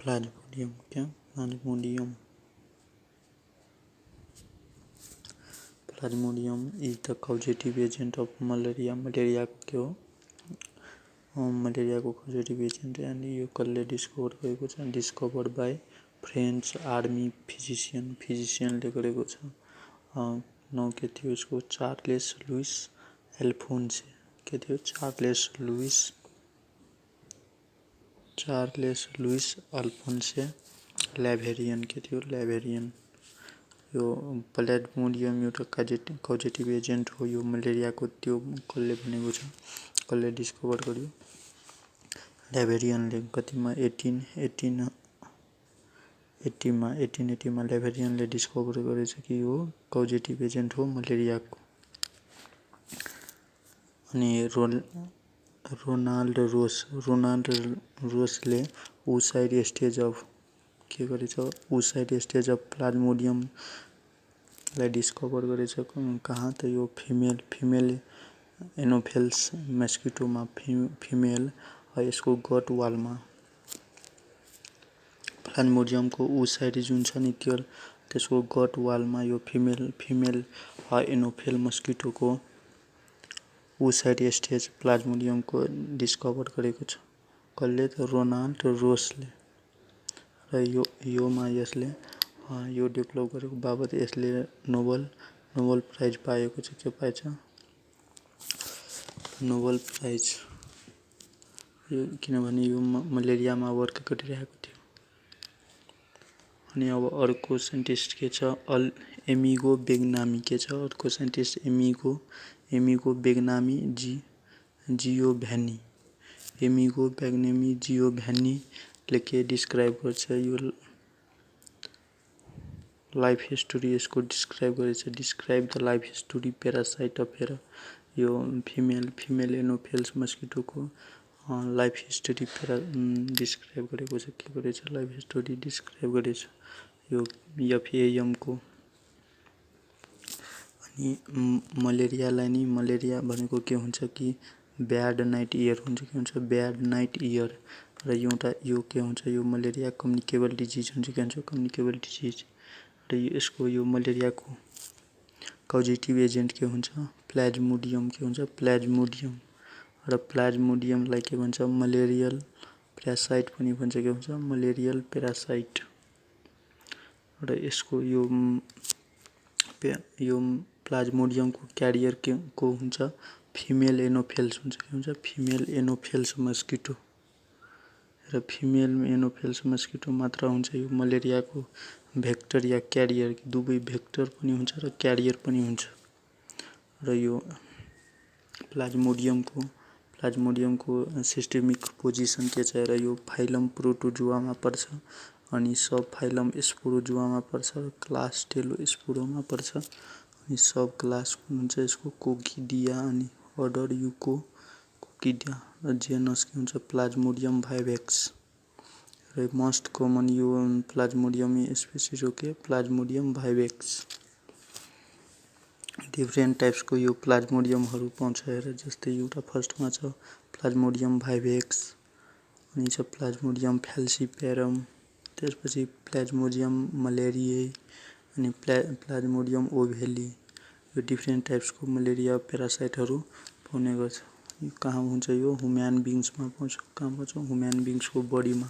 Plasmodium क्या Plasmodium is the causative agent of malaria. Malaria को क्यों मलेरिया को कॉजेटिव एजेंट एंड यो कसले डिस्कभर गरेको छ डिस्कभर बाय फ्रेंच आर्मी फिजिशियनले गरेको छ। नाउ के थियो यसको चार्लेस लुइस एल्फोन्से के थियो चार्लेस लुइस अल्फोन्से लेभेरियन के थियो लेभेरियन। यो प्लाज्मोडियम एउटा कॉजेटिव एजेंट हो यो मलेरिया को त्यो कसले भनेको छ कसले डिस्कभर गर्यो लेभेरियनले कतिमा 1880 मा लेभेरियनले डिस्कभर गरेछ कि यो कॉजेटिव एजेंट हो मलेरियाको। अनि रोनाल्ड रोसले ऊसाइड स्टेज अफ के गरेछ ऊसाइड स्टेज अफ प्लाज्मोडियम लाई डिस्कभर गरेछ कहाँ त यो फिमेल एनोफेल्स मस्किटोमा फिमेल यसको गट वालमा प्लाज्मोडियमको ऊसाइड जुन छ नि त्यसको गट वालमा यो फिमेल एनोफेल मस्किटोको ऊसाइड स्टेज प्लाज्मोडियमको डिस्कभर गरेको छ कसले त रोनाल्ड रोसले। र योमा यसले यो डेभलप गरेको बाबत यसले नोबल प्राइज पाएको छ। के पाएछ नोबल प्राइज किनभने यो मलेरियामा वर्क गरिरहेको थियो। अनि अब अर्को साइन्टिस्ट के छ एमिगो बेग्नामी के छ अर्को साइन्टिस्ट एमिगो बेग्नामी जियोभ्यानी ले के डिस्क्राइब गर्छ यो लाइफ हिस्ट्री यसको डिस्क्राइब गरेछ describe the life history parasite of यो फिमेल एनोफेल्स मस्किटोको लाइफ हिस्ट्री डिस्क्राइब गरेको छ। के गरेछ लाइफ हिस्ट्री डिस्क्राइब गरेछ यो एफएएम को। अनि मलेरियालाई नि मलेरिया भनेको के हुन्छ कि ब्याड नाइट इयर हुन्छ के हुन्छ ब्याड नाइट इयर र यो के हुन्छ यो मलेरिया कम्युनिकेबल डिजिज हुन्छ के हुन्छ कम्युनिकेबल डिजिज र यसको यो मलेरियाको कॉजेटिभ एजेंट के हुन्छ प्लाज्मोडियम के हुन्छ प्लाज्मोडियम र प्लाज्मोडियमलाई के भन्छ मलेरियल प्यारासाइट पनि भन्छ के हुन्छ मलेरियल प्यारासाइट र यसको यो प्लाज्मोडियमको क्यारियर को हुन्छ फिमेल एनोफेल्स हुन्छ के हुन्छ फिमेल एनोफेल्स मस्किटो र फिमेल एनोफेल्स मस्किटो मात्र हुन्छ यो मलेरियाको भेक्टर या क्यारियर दुवै भेक्टर पनि हुन्छ र क्यारियर पनि हुन्छ। र यो प्लाज्मोडियमको सिस्टेमिक पोजिसन के छ र यो फाइलम प्रोटोजुआमा पर्छ अनि सब फाइलम स्पोरोजुआमा पर्छ र क्लास टेलोस्पोरोमा पर्छ अनि सब क्लास कुन हुन्छ यसको कोकिडिया अनि अर्डर युको कोकिडिया र जेनस के हुन्छ प्लाज्मोडियम भाइभेक्स र मोस्ट कमन यो प्लाज्मोडियम स्पेसिस हो के प्लाज्मोडियम भाइभेक्स। डिफ्रेन्ट टाइप्सको यो प्लाज्मोडियमहरू पाउँछ हेर जस्तै एउटा फर्स्टमा छ प्लाज्मोडियम भाइभेक्स अनि छ प्लाज्मोडियम फ्याल्सिपेरम त्यसपछि प्लाज्मोडियम मलेरियाई अनि प्लाज्मोडियम ओभेली यो डिफ्रेन्ट टाइप्सको मलेरिया प्यारासाइटहरू पाउने गर्छ। यो कहाँ हुन्छ यो ह्युमन बिङ्समा पाउँछ कहाँ पाउँछ ह्युमन बिङ्सको बडीमा।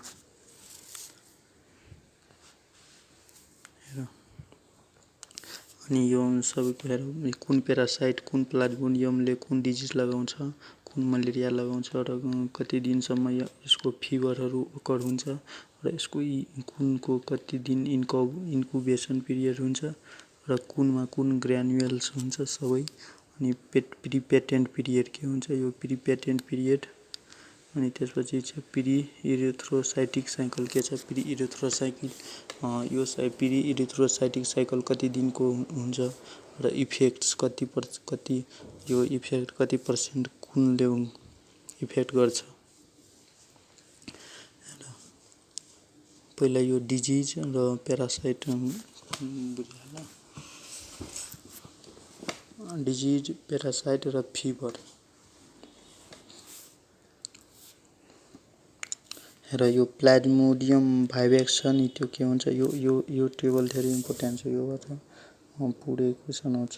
अनि यो सबैको हेर कुन प्यारासाइट कुन प्लाज्मोडियमले कुन डिजिज लगाउँछ कुन मलेरिया लगाउँछ र कति दिनसम्म यसको फिभरहरू ओकर हुन्छ र यसको कुनको कति दिन इन्कुबेसन पिरियड हुन्छ र कुनमा कुन ग्रान्युल्स हुन्छ सबै। अनि प्रिपेटेन्ट पिरियड के हुन्छ यो प्रिपेटेन्ट पिरियड अनि त्यसपछि छ प्री इरिथ्रोसाइटिक साइकल के छ प्री इरिथ्रोसाइटिक यो प्री इरिथ्रोसाइटिक साइकल कति दिनको हुन्छ र इफेक्ट्स कति यो इफेक्ट कति पर्सेन्ट कुनले इफेक्ट गर्छ। पहिला यो डिजिज र प्यारासाइट बुझ्यो डिजिज प्यारासाइट र फिभर र यो प्लाज्मोडियम भाइभ्याक्स छ नि त्यो के हुन्छ यो टेबल धेरै इम्पोर्टेन्ट छ योबाट पुरै क्वेसन आउँछ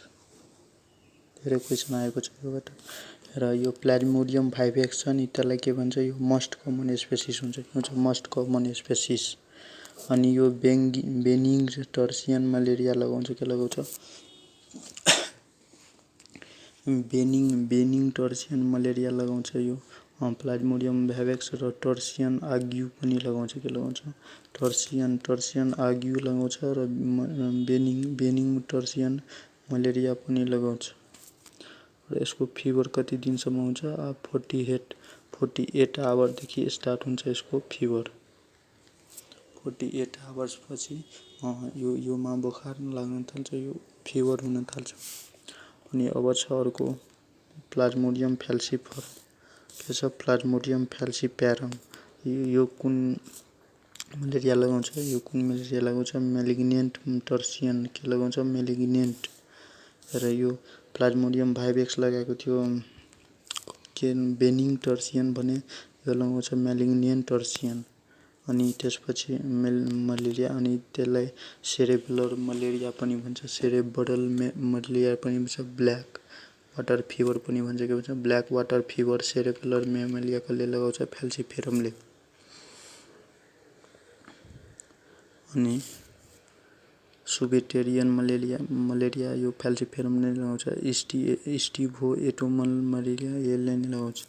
धेरै क्वेसन आएको छ योबाट र यो प्लाज्मोडियम भाइभ्याक्स छ नि त्यसलाई के भन्छ यो मोस्ट कमन स्पेसिस हुन्छ मोस्ट कमन स्पेसिस अनि यो बेनिङ टर्सियन मलेरिया लगाउँछ के लगाउँछ बेनिङ टर्सियन मलेरिया लगाउँछ यो प्लाज्मोडियम भाइभ्याक्स र टर्सियन आग्यू पनि लगाउँछ के लगाउँछ टर्सियन आग्यू लगाउँछ र बेनिङ टर्सियन मलेरिया पनि लगाउँछ र यसको फिभर कति दिनसम्म हुन्छ 48 आवरदेखि स्टार्ट हुन्छ यसको फिभर 48 आवर्स पछि योमा बुखार लाग्न थाल्छ यो फिभर हुन थाल्छ अनि अब छ अर्को प्लाज्मोडियम फ्याल्सिफर के छ प्लाज्मोडियम फ्याल्सिप्यारम यो कुन मलेरिया लगाउँछ मेलिग्नेन्ट टर्सियन के लगाउँछ मेलिग्नेन्ट र यो प्लाज्मोडियम भाइभ्याक्स लगाएको थियो के बेनिङ टर्सियन भने यो लगाउँछ मेलिग्नेन्ट टर्सियन अनि त्यसपछि मलेरिया अनि त्यसलाई सेरेब्रल मलेरिया पनि भन्छ सेरेब्रल मलेरिया पनि भन्छ ब्ल्याक वाटर फिभर पनि भन्छ के भन्छ black water fever cerebral malaria कसले लगाउँछ फ्याल्सिफेरमले अनि सुबेटेरियन मलेरिया यो फ्याल्सिफेरमले लगाउँछ स्टिभो एटोमल मलेरिया यसले नै लगाउँछ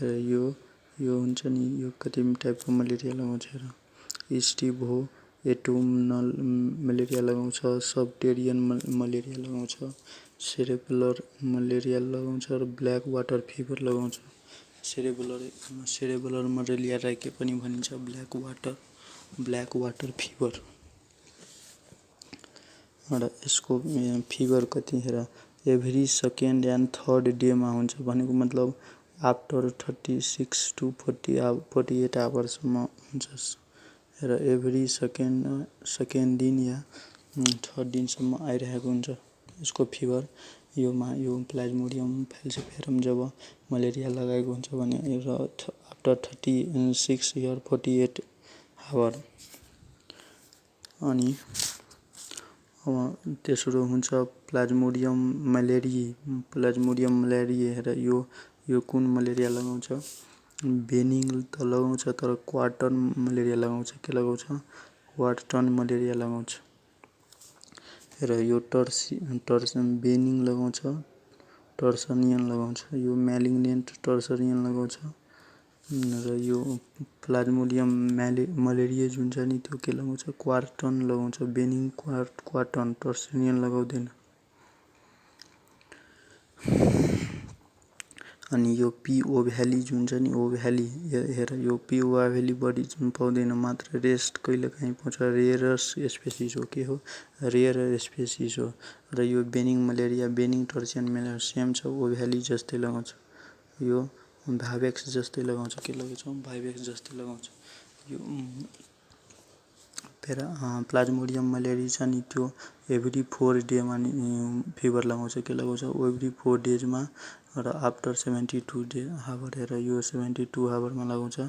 र यो हुन्छ नि यो कति टाइपको मलेरिया लगाउँछ र स्टिभो एटोमल मलेरिया लगाउँछ सबटेरियन मलेरिया लगाउँछ सेरेब्रल मलेरिया लगाउँछ र ब्ल्याक वाटर फिभर लगाउँछ सेरेब्रल मलेरियालाई के पनि भनिन्छ ब्ल्याक वाटर फिभर र यसको फिभर कतिखेर एभ्री सेकेन्ड एन्ड थर्ड डेमा हुन्छ भनेको मतलब आफ्टर 36 to 48 आवर्ससम्म हुन्छ र एभ्री सेकेन्ड दिन या थर्ड दिनसम्म आइरहेको हुन्छ यसको फिभर यो प्लाज्मोडियम फ्याल्सिफेरम जब मलेरिया लगाएको हुन्छ भने र आफ्टर 36 या 48 आवर अनि तेस्रो हुन्छ प्लाज्मोडियम मलेरिया र यो कुन मलेरिया लगाउँछ बेनिङ त लगाउँछ तर क्वार्टन मलेरिया लगाउँछ के लगाउँछ क्वार्टन मलेरिया लगाउँछ र यो बेनिङ लगाउँछ टर्सनियन लगाउँछ यो मेलिग्नेन्ट टर्सनियन लगाउँछ र यो प्लाज्मोडियम मलेरिया जुन छ नि त्यो के लगाउँछ क्वार्टन लगाउँछ बेनिङ क्वार्टन टर्सनियन लगाउँदैन अनि यो पी ओभ्याली जुन छ नि ओभ्याली हेर यो पी ओभ्याली बढी पाउँदैन मात्र रेस्ट कहिले काहीँ पाउँछ रेयरस स्पेसिस हो के हो रेयर स्पेसिस हो र यो बेनिङ टर्सियन मलेरिया सेम छ ओभ्याली जस्तै लगाउँछ यो भाइभ्याक्स जस्तै लगाउँछ के लगाउँछ भाइभ्याक्स जस्तै लगाउँछ यो प्लाज्मोडियम मलेरिया छ नि त्यो एभ्री 4 डेमा फिभर लगाउँछ के लगाउँछ एभ्री 4 डेजमा र आफ्टर 72 आवर र यो 72 आवरमा लगाउँछ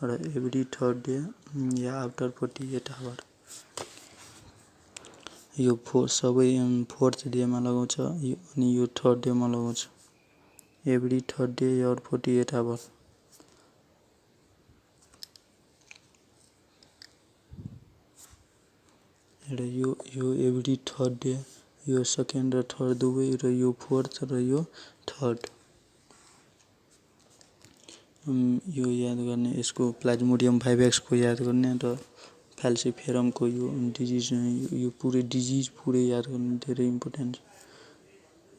र एभ्री थर्ड डे या आफ्टर 48 आवर यो सबै 4th डेमा लगाउँछ अनि यो थर्ड डेमा लगाउँछ एभ्री थर्ड डे और 48 आवर र यो एभ्री थर्ड डे यो सेकेन्ड र थर्ड दुवै र यो फोर्थ र यो थर्ड यो याद गर्ने यसको प्लाज्मोडियम भाइभ्याक्सको याद गर्ने र फ्याल्सिफेरमको यो डिजिज यो पुरै डिजिज पुरै याद गर्ने धेरै इम्पोर्टेन्ट छ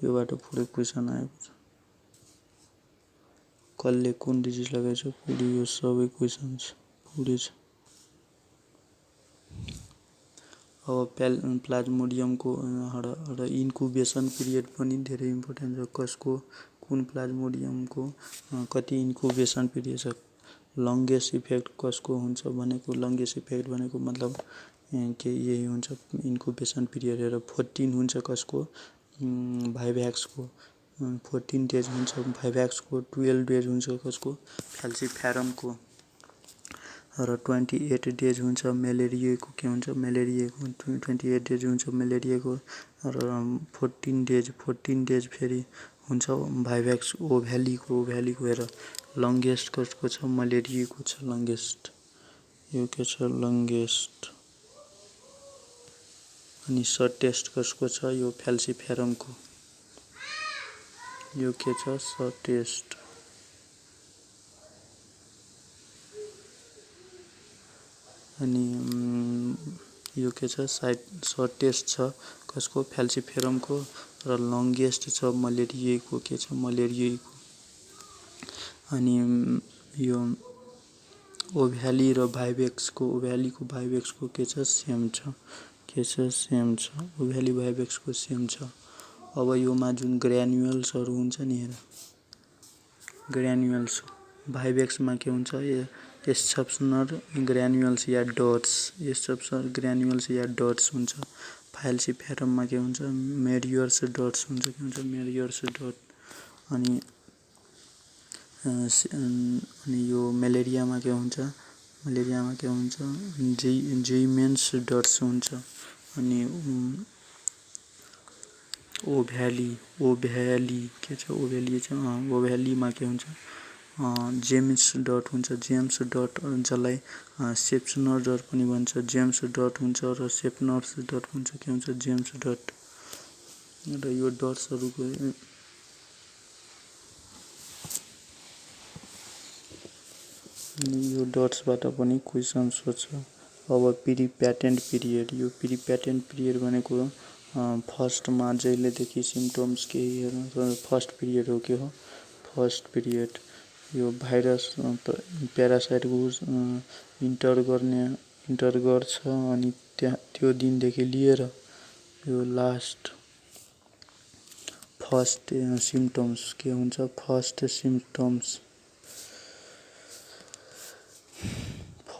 योबाट पुरै क्वेसन आएको छ कसले कुन डिजिज लगाएछ पुरै यो सबै क्वेसन छ पुरै छ अब प्लाज्मोडियमको र इन्कुबेसन पिरियड पनि धेरै इम्पोर्टेन्ट छ कसको कुन प्लाज्मोडियमको कति इन्कुबेसन पिरियड छ लङ्गेस्ट इफेक्ट कसको हुन्छ भनेको लङ्गेस्ट इफेक्ट भनेको मतलब के यही हुन्छ इन्कुबेसन पिरियड र 14 हुन्छ कसको भाइभ्याक्सको 14 डेज हुन्छ भाइभ्याक्सको 12 डेज हुन्छ कसको फ्याल्सिफेरमको र 28 डेज हुन्छ म्यालेरियाको के हुन्छ म्यालेरियाको 28 डेज हुन्छ म्यालेरियाको र 14 डेज फेरि हुन्छ भाइभ्याक्स ओभ्यालीको हेर लङ्गेस्ट कसको छ मलेरियाको छ लङ्गेस्ट यो के छ लङ्गेस्ट अनि सर्टेस्ट कसको छ यो फ्याल्सिफेरमको यो के छ सर्टेस्ट अनि यो के छ सर्टेस्ट छ कसको फ्याल्सिफेरमको र लङ्गेस्ट छ मलेरियाको के छ मलेरियाको अनि यो ओभ्याली र भाइभ्याक्सको भाइभ्याक्सको के छ सेम छ ओभ्याली भाइभ्याक्सको सेम छ। अब योमा जुन ग्रेन्युल्सहरू हुन्छ नि हेर ग्रेन्युल्स भाइभ्याक्समा के हुन्छ एक्सेप्सनल ग्रेन्युल्स या डट्स हुन्छ फ्याल्सिफेरममा के हुन्छ मेरियर्स डट्स हुन्छ के हुन्छ मेरियर्स डट अनि यो मलेरियामा के हुन्छ जेइमेन्स डट्स हुन्छ अनि ओभ्याली के छ ओभ्यालीमा के हुन्छ जेम्स डट हुन्छ जेम्स डट जसलाई सेप्सनर डट पनि भन्छ जेम्स डट हुन्छ र सेप्नर्स डट हुन्छ के हुन्छ जेम्स डट र यो डट्सहरूको यो डट्सबाट पनि क्वेसन सोध्छ। अब प्रिप्याटेन्ट पिरियड यो प्रिप्याटेन्ट पिरियड भनेको फर्स्टमा जहिलेदेखि सिम्टम्स केही फर्स्ट पिरियड हो के हो फर्स्ट पिरियड यो भाइरस प्यारासाइटको इन्टर गर्छ अनि त्यो दिनदेखि लिएर यो लास्ट फर्स्ट सिम्टम्स के हुन्छ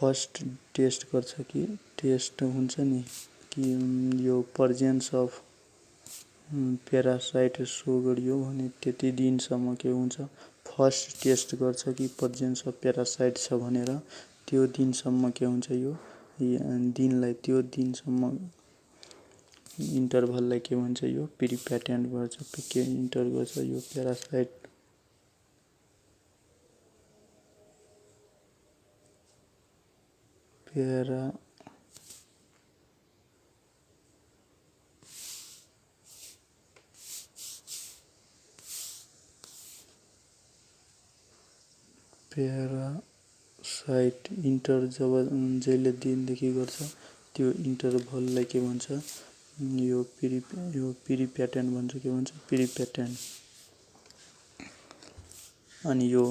फर्स्ट टेस्ट गर्छ कि टेस्ट हुन्छ नि कि यो प्रेजेन्स अफ प्यारासाइट सो गरियो भने त्यति दिनसम्म के हुन्छ फर्स्ट टेस्ट गर्छ कि प्रेजेन्स अफ प्यारासाइट छ भनेर त्यो दिनसम्म के हुन्छ यो दिनलाई त्यो दिनसम्म इन्टरभललाई के भन्छ यो प्रिप्याटेन्ट भन्छ के इन्टर गर्छ यो प्यारासाइट प्यारासाइट इन्टर जब जहिले दिनदेखि गर्छ त्यो इन्टरभललाई के भन्छ यो प्रिप्याटेन्ट भन्छ के भन्छ प्रिप्याटेन्ट अनि यो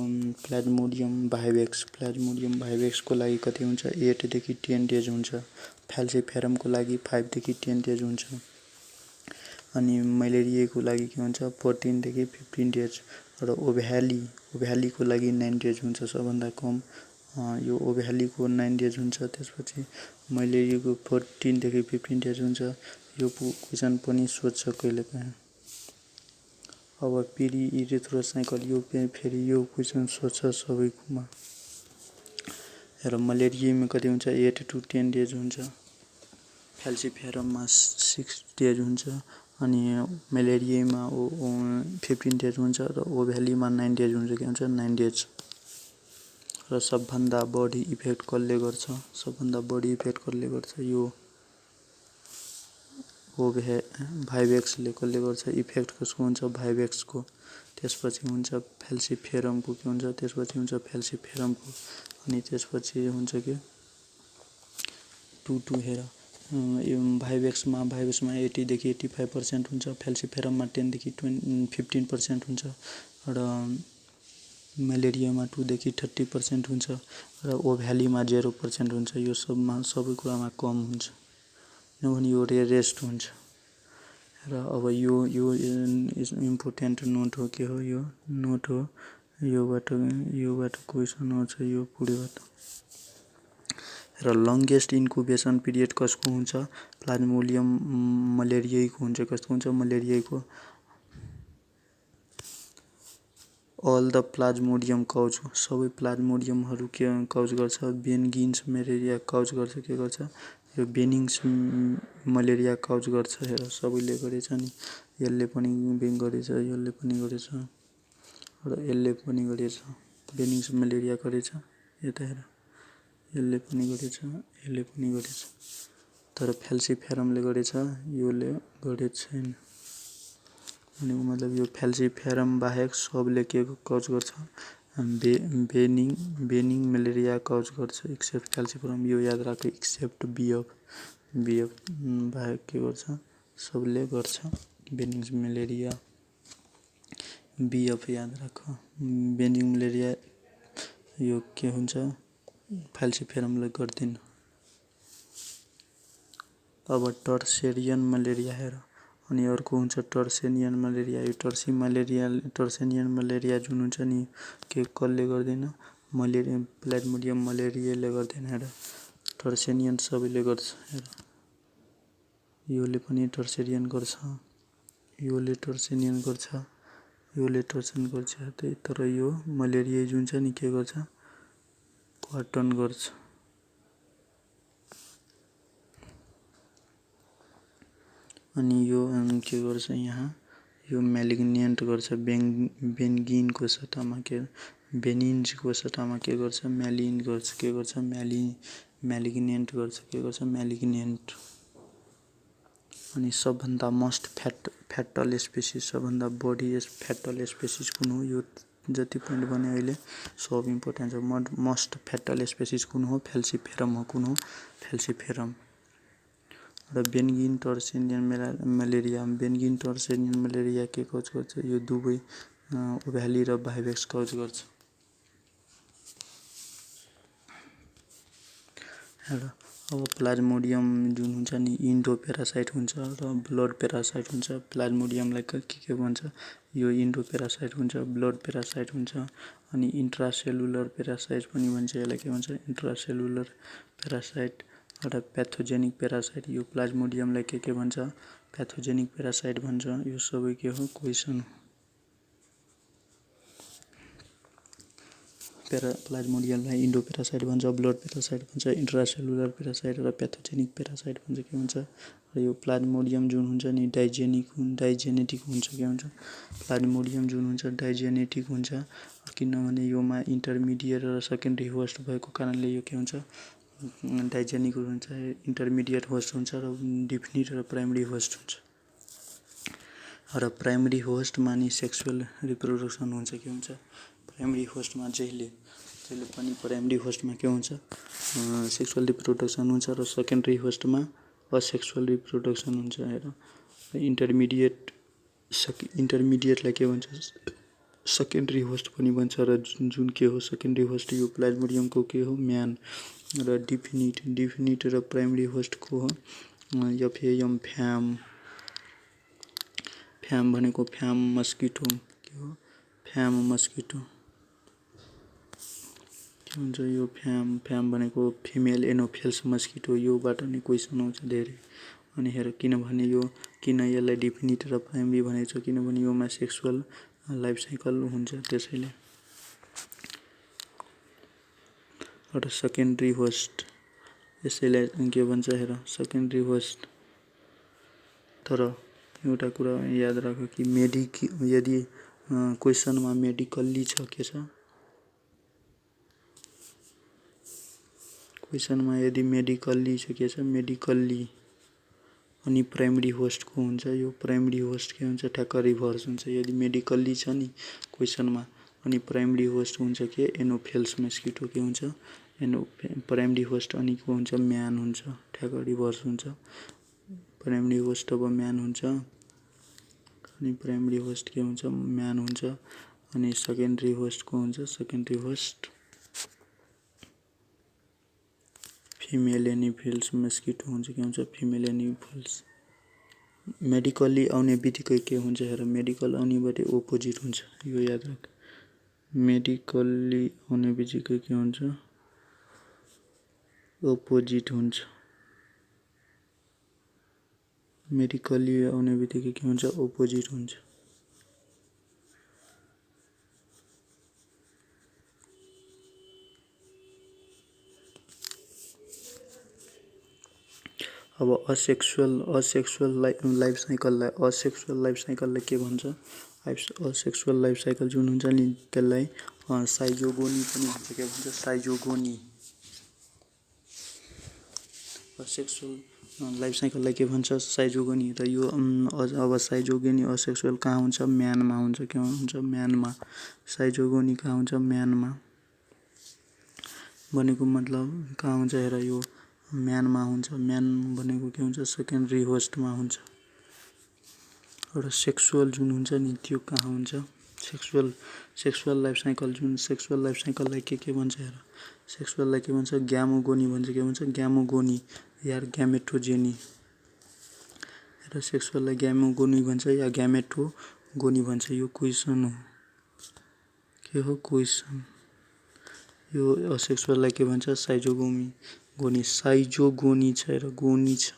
प्लाज्मोडियम भाइभ्याक्सको लागि कति हुन्छ 8 देखि 10 डेज हुन्छ फ्याल्सिफेरमको लागि 5 देखि 10 डेज हुन्छ अनि मलेरियाको लागि के हुन्छ 14 देखि 15 डेज र ओभ्यालीको लागि 9 डेज हुन्छ सबभन्दा कम यो ओभ्यालीको 9 डेज हुन्छ त्यसपछि मलेरियाको 14 देखि 15 डेज हुन्छ यो क्वेसन पनि सोध्छ कहिलेकाहीँ। अब इरिथ्रोसाइकल यो फेरि यो क्वेसन सोध्छ सबैकोमा र मलेरियामा कति हुन्छ 8 to 10 डेज हुन्छ फ्याल्सिफेरममा 6 डेज हुन्छ अनि मलेरियामा 15 डेज हुन्छ र ओभ्यालीमा 9 डेज हुन्छ के हुन्छ 9 डेज र सबभन्दा बढी इफेक्ट कसले गर्छ यो भाइभ्याक्सले कसले गर्छ इफेक्ट कसको हुन्छ भाइभ्याक्सको त्यसपछि हुन्छ फ्याल्सिफेरमको के हुन्छ त्यसपछि हुन्छ फ्याल्सिफेरमको अनि त्यसपछि हुन्छ के 2 हेर भाइभ्याक्समा 80 देखि 85% हुन्छ फ्याल्सिफेरममा 10 देखि 15% हुन्छ र मलेरियामा 2 देखि 30% हुन्छ र ओभ्यालीमा 0% हुन्छ यो सबै कुरामा कम हुन्छ किनभने यो रेयरेस्ट हुन्छ र अब यो इम्पोर्टेन्ट नोट हो के हो यो नोट हो योबाट क्वेसन आउँछ यो पुढेबाट र लङ्गेस्ट इन्कुबेसन पिरियड कसको हुन्छ प्लाज्मोडियम मलेरियाको हुन्छ कसको हुन्छ मलेरियाको अल द प्लाज्मोडियम काउज सबै प्लाज्मोडियमहरू के काउज गर्छ। बेनिग्स मलेरिया काउज गर्छ। के गर्छ यो बेनिग्स मलेरिया काउज गर्छ। हेर सबैले गरेछ नि, यसले पनि गरेछ, यसले पनि गरेछ र यसले पनि गरेछ। बेनिग्स मलेरिया गरेछ, यता हेर यसले पनि गरेछ, यसले पनि गरेछ, तर फ्याल्सिफेरमले गरेछ, योले गरेको छैन। भनेको मतलब यो फ्याल्सिफेरम बाहेक सबले के काउज गर्छ, बेनिङ मलेरिया काउज गर्छ एक्सेप्ट फ्याल्सिफेरम। यो याद राख, एक्सेप्ट बिएफ बाहेक के गर्छ, सबले गर्छ बेनिङ मलेरिया। बिएफ याद राख, बेनिङ मलेरिया यो के हुन्छ, फ्याल्सिफेरमले गर्दैन। अब टर्सेरियन मलेरिया हेर, अनि अर्को हुन्छ टर्सेनियन मलेरिया। यो टर्सेनियन मलेरिया जुन हुन्छ नि के कसले गर्दैन, मलेरिया प्लाज्मोडियम मलेरियाले गर्दैन। हेर टर्सेनियन सबैले गर्छ। हेर योले पनि टर्सेरियन गर्छ, योले टर्सेनियन गर्छ, योले टर्सेनियन गर्छ, तर यो मलेरिया जुन छ नि के गर्छ, क्वार्टन गर्छ। अनि यो के गर्छ यहाँ, यो म्यालिग्नेन्ट गर्छ। बेनिग्नको सट्टामा के, बेनिन्जको सट्टामा के गर्छ, म्यालिन गर्छ। के गर्छ, म्यालिग्नेन्ट गर्छ। के गर्छ, म्यालिग्नेन्ट। अनि सबभन्दा मोस्ट फ्याटल स्पेसिस, सबभन्दा बढी फ्याटल स्पेसिस कुन हो, यो जति पोइन्ट भने अहिले सब इम्पोर्टेन्ट छ। मोस्ट फ्याटल स्पेसिस कुन हो, फ्याल्सिफेरम हो। कुन हो, फ्याल्सिफेरम। र बेनिङ टर्सेनियन मलेरिया, बेनिङ टर्सेनियन मलेरिया के काउज गर्छ, यो दुवै ओभ्याली र भाइभेक्स काउज गर्छ। हेर अब प्लाज्मोडियम जुन हुन्छ नि इन्डो पेरासाइट हुन्छ र ब्लड पेरासाइट हुन्छ। प्लाज्मोडियमलाई के भन्छ, यो इन्डो पेरासाइट हुन्छ, ब्लड पेरासाइट हुन्छ, अनि इन्ट्रासेलुलर पेरासाइट पनि भन्छ। यसलाई के भन्छ, इन्ट्रासेलुलर पेरासाइट र प्याथोजेनिक पेरासाइट। यो प्लाज्मोडियमलाई के भन्छ, प्याथोजेनिक पेरासाइट भन्छ। यो सबै के हो, क्वेसन हो। प्लाज्मोडियमलाई इन्डो पेरासाइट भन्छ, ब्लड पेरासाइट भन्छ, इन्ट्रासेलुलर पेरासाइट र प्याथोजेनिक पेरासाइट भन्छ। के हुन्छ, र यो प्लाज्मोडियम जुन हुन्छ नि डाइजेनेटिक हुन्छ। के हुन्छ, प्लाज्मोडियम जुन हुन्छ डाइजेनेटिक हुन्छ, किनभने योमा इन्टरमिडिएट र सेकेन्डरी होस्ट भएको कारणले यो के हुन्छ, डाइजेनिक हुन्छ। इन्टरमिडिएट होस्ट हुन्छ र डिफिनिट र प्राइमरी होस्ट हुन्छ। र प्राइमरी होस्टमा नि सेक्सुअल रिप्रोडक्सन हुन्छ। के हुन्छ, प्राइमरी होस्टमा जहिले पनि प्राइमरी होस्टमा के हुन्छ, सेक्सुअल रिप्रोडक्सन हुन्छ र सेकेन्डरी होस्टमा असेक्सुअल रिप्रोडक्सन हुन्छ। हेर इन्टरमिडिएटलाई के भन्छ, सेकेन्डरी होस्ट पनि भन्छ। र जुन के हो सेकेन्डरी होस्ट, यो प्लाज्मोडियमको के हो, म्यान। र डिफिनिट र प्राइमरी होस्ट को हो एफएएम फ्याम। फ्याम भनेको फ्याम मस्किटो। के हो, फ्याम मस्किटो। के हुन्छ यो फ्याम भनेको फिमेल एनोफेल्स मस्किटो। योबाट नै क्वेसन आउँछ धेरै। अनि हेर किनभने यो किन यसलाई डिफिनिट र प्राइमरी भनेको छ, किनभने योमा सेक्सुअल लाइफ साइकल हुन्छ त्यसैले। र सेकेन्डरी होस्ट, यसैलाई के भन्छ, हेर सेकेन्डरी होस्ट। तर एउटा कुरा याद राख कि यदि क्वेसनमा मेडिकल्ली छ, के छ, क्वेसनमा यदि मेडिकल्ली छ, के छ, मेडिकल्ली अनि प्राइमरी होस्ट को हुन्छ, यो प्राइमरी होस्ट के हुन्छ, ठ्याक्क रिभर्स हुन्छ। यदि मेडिकल्ली छ नि क्वेसनमा अनि प्राइमरी होस्ट हुन्छ के, एनोफेल्स मस्किटो। के हुन्छ, प्राइमरी होस्ट अनि को हुन्छ, म्यान हुन्छ। ठ्याक्क रिभर्स हुन्छ। प्राइमरी होस्ट अब म्यान हुन्छ अनि प्राइमरी होस्ट के हुन्छ, म्यान हुन्छ। अनि सेकेन्डरी होस्ट को हुन्छ, सेकेन्डरी होस्ट फिमेल एनिफेल्स मस्किटो हुन्छ। के हुन्छ, फिमेल एनिफेल्स। मेडिकल्ली आउने बित्तिकै के हुन्छ, हेर मेडिकल आउनेबाटै ओपोजिट हुन्छ। यो याद राख, मेडिकल्ली आउने बित्तिकै के हुन्छ, ओपोजिट हुन्छ। मेडिकल्ली आउने बित्तिकै के हुन्छ, ओपोजिट हुन्छ। अब असेक्सुअल लाइफ साइकललाई के भन्छ? असेक्सुअल लाइफ साइकल जुन हुन्छ नि त्यसलाई साइजोगोनी पनि भन्छ। के भन्छ? साइजोगोनी। असेक्सुअल लाइफ साइकललाई के भन्छ? साइजोगोनी। र यो अब साइजोगोनी असेक्सुअल कहाँ हुन्छ? म्यानमा हुन्छ। के हुन्छ? म्यानमा। साइजोगोनी कहाँ हुन्छ? म्यानमा। भनेको मतलब कहाँ हुन्छ हेर, यो म्यानमा हुन्छ। म्यान भनेको के हुन्छ? सेकेन्डरी होस्टमा हुन्छ। एउटा सेक्सुअल जुन हुन्छ नि त्यो कहाँ हुन्छ? सेक्सुअल लाइफ साइकल जुन सेक्सुअल लाइफ साइकललाई के भन्छ हेर? सेक्सुअललाई के भन्छ? ग्यामोगोनी भन्छ। के भन्छ? ग्यामोगोनी या ग्यामेटोजेनी। हेर, सेक्सुअललाई ग्यामोगोनी भन्छ या ग्यामेटोगोनी भन्छ। यो क्वेसन हो। के हो? क्वेसन। यो असेक्सुअललाई के भन्छ? साइजोगोनी। साइजोगोनी छ हेर, गोनी छ।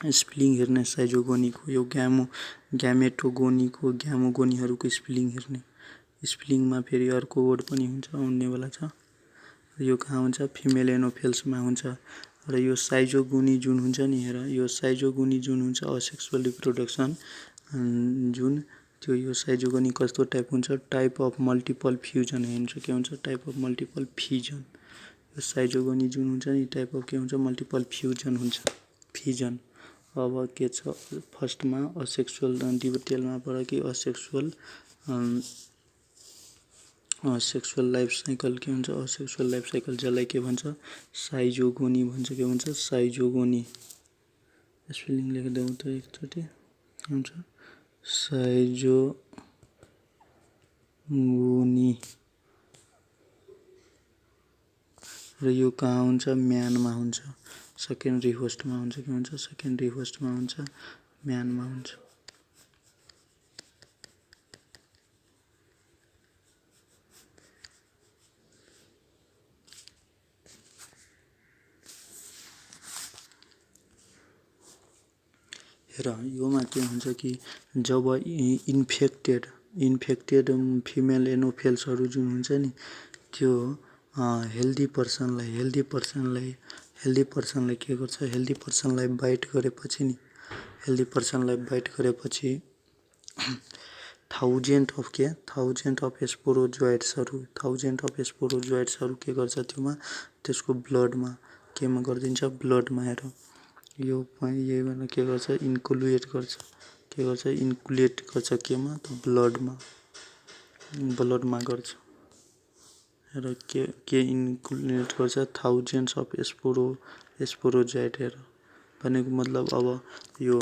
स्पेलिङ हेर्ने साइजोगोनीको, यो ग्यामेटोगोनीको, ग्यामोगोनीहरूको स्पेलिङ हेर्ने। स्पेलिङमा फेरि अर्को वर्ड पनि हुन्छ, आउनेवाला छ। यो कहाँ हुन्छ? फिमेल एनोफेल्समा हुन्छ। र यो साइजोगोनी जुन हुन्छ नि हेर, यो साइजोगोनी जुन हुन्छ असेक्सुअल रिप्रोडक्सन जुन त्यो यो साइजोगोनी कस्तो टाइप हुन्छ? टाइप अफ मल्टिपल फ्युजन हुन्छ। के हुन्छ? Type of multiple fusion. यो साइजोगोनी जुन हुन्छ नि टाइप अफ के हुन्छ? मल्टिपल फ्युजन हुन्छ। फिजन। अब के छ फर्स्टमा असेक्सुअल डिटेलमा पढ कि असेक्सुअल लाइफ साइकल के हुन्छ? असेक्सुअल लाइफ साइकल जसलाई के भन्छ? साइजोगोनी भन्छ। के भन्छ? साइजोगोनी। स्पेलिङ लेखिदेऊ त एकचोटि। हुन्छ साइजोगोनी। र यो कहाँ हुन्छ? म्यानमा हुन्छ। सेकेन्डरी होस्टमा हुन्छ। के हुन्छ? सेकेन्डरी होस्टमा हुन्छ, म्यानमा हुन्छ। हेर, योमा के हुन्छ कि जब इन्फेक्टेड फिमेल एनोफेल्सहरू जुन हुन्छ नि त्यो हेल्दी पर्सनलाई के गर्छ? हेल्दी पर्सनलाई बाइट गरेपछि थाउजेन्ड अफ स्पोरोजोइट्सहरू के गर्छ? त्योमा त्यसको ब्लडमा केमा गरिदिन्छ? ब्लडमा। हेर, यो यही भनेर के गर्छ? इन्कुलेट गर्छ। के गर्छ? इन्कुलेट गर्छ केमा? त ब्लडमा गर्छ। हेर, के इन्कुलेट गर्छ? थाउजेन्ड्स अफ स्पोरोजोइट। हेर, भनेको मतलब अब यो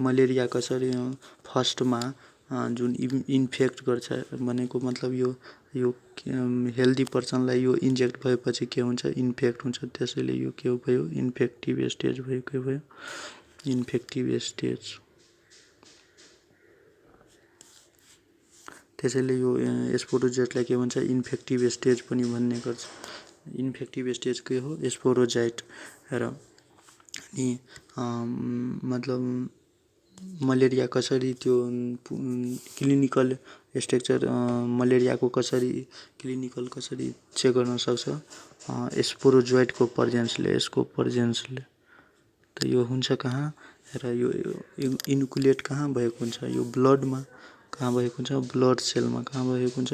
मलेरिया कसरी फर्स्टमा जुन इन्फेक्ट गर्छ भनेको मतलब यो हेल्दी पर्सनलाई यो इन्जेक्ट भएपछि के हुन्छ? इन्फेक्ट हुन्छ। त्यसैले यो के भयो? इन्फेक्टिभ स्टेज भयो। के भयो? Infective stage. त्यसैले यो स्पोरोजोइटलाई के भन्छ? इन्फेक्टिभ स्टेज पनि भन्ने गर्छ। इन्फेक्टिभ स्टेज के हो? स्पोरोजोइट। हेर, अनि मतलब मलेरिया कसरी त्यो क्लिनिकल स्ट्रक्चर मलेरियाको क्लिनिकल कसरी चेक गर्न सक्छ? स्पोरोजोइटको प्रेजेन्सले। त यो हुन्छ कहाँ? हेर, यो इन्कुलेट कहाँ भएको हुन्छ? यो ब्लडमा। कहाँ भएको हुन्छ? ब्लड सेलमा। कहाँ भएको हुन्छ?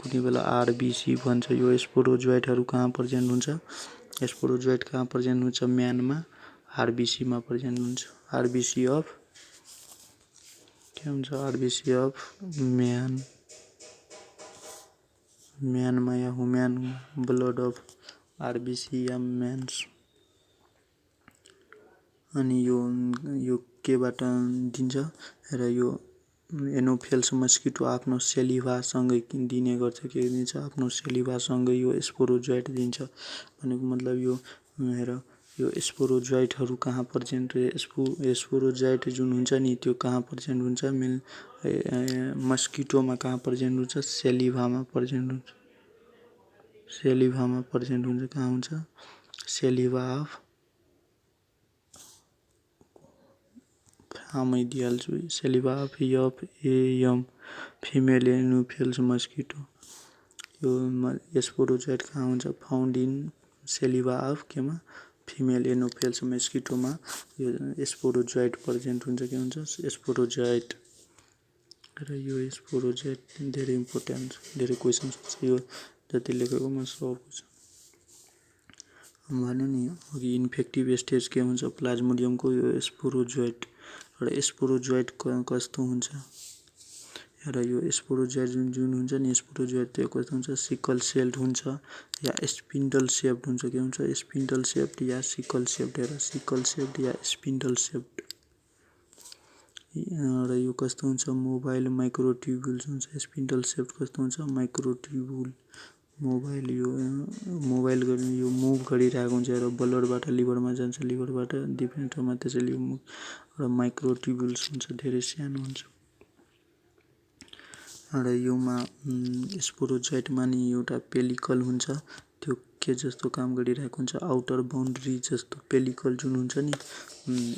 कुनै बेला आरबिसी भन्छ। यो स्पोरोजोइटहरू कहाँ प्रेजेन्ट हुन्छ? स्पोरोजोइट कहाँ प्रेजेन्ट हुन्छ? म्यानमा, आरबिसीमा प्रेजेन्ट हुन्छ। आरबिसी अफ के हुन्छ? आरबिसी अफ म्यानमा या ह्युमन ब्लड अफ आरबिसी या म्यान्स। अनि यो केबाट दिन्छ? र यो एनोफेल्स मस्किटो आफ्नो सेलिभासँगै दिने गर्छ। के दिन्छ? आफ्नो सेलिभासँगै यो स्पोरोजोइट दिन्छ। भनेको मतलब यो हेर, यो स्पोरोजोइटहरू कहाँ प्रेजेन्ट? स्पोरोजोइट जुन हुन्छ नि त्यो कहाँ प्रेजेन्ट हुन्छ? मस्किटोमा कहाँ प्रेजेन्ट हुन्छ? सेलिभामा प्रेजेन्ट हुन्छ। कहाँ हुन्छ? सेलिभा अफ दिइहाल्छु। सेलिभा अफ एम फिमेल एनोफेल्स मस्किटो। यो स्पोरोजोइट कहाँ हुन्छ? फाउन्ड इन सेलिभा अफ केमा फिमेल एनोफेल्स मेस्किटोमा यो स्पोरोजोइट प्रेजेन्ट हुन्छ। के हुन्छ स्पोरोजोइट। र यो स्पोरोजोइट धेरै इम्पोर्टेन्ट धेरै क्वेसन्स छ यो जति लेखेकोमा सबको छ। भन्यो नि अघि इन्फेक्टिभ स्टेज के हुन्छ प्लाज्मोडियमको यो स्पोरोजोइट। र स्पोरोजोइट कस्तो हुन्छ र यो स्पोरोजोइट जुन हुन्छ नि स्पोरोजोइट त्यो कस्तो हुन्छ सिकल सेल्ड हुन्छ या स्पिन्डल सेप्ड हुन्छ। के हुन्छ स्पिन्डल सेप्ड या सिकल सेप्ड। हेर सिकल सेप्ड या स्पिन्डल सेप्ड। र यो कस्तो हुन्छ मोबाइल माइक्रोट्युब्युल्स हुन्छ। स्पिन्डल सेप्ड कस्तो हुन्छ माइक्रोट्युब्युल। मोबाइल मोबाइल यो मुभ गरिरहेको हुन्छ र ब्लडबाट लिभरमा जान्छ लिभरबाट डिफ्रेन्ट ठाउँमा त्यसैले यो र माइक्रोट्युब्युल्स हुन्छ धेरै सानो हुन्छ। र योमा स्पोरोजोइटमा नि एउटा पेलिकल हुन्छ त्यो के जस्तो काम गरिरहेको हुन्छ आउटर बाउन्ड्री जस्तो पेलिकल जुन हुन्छ नि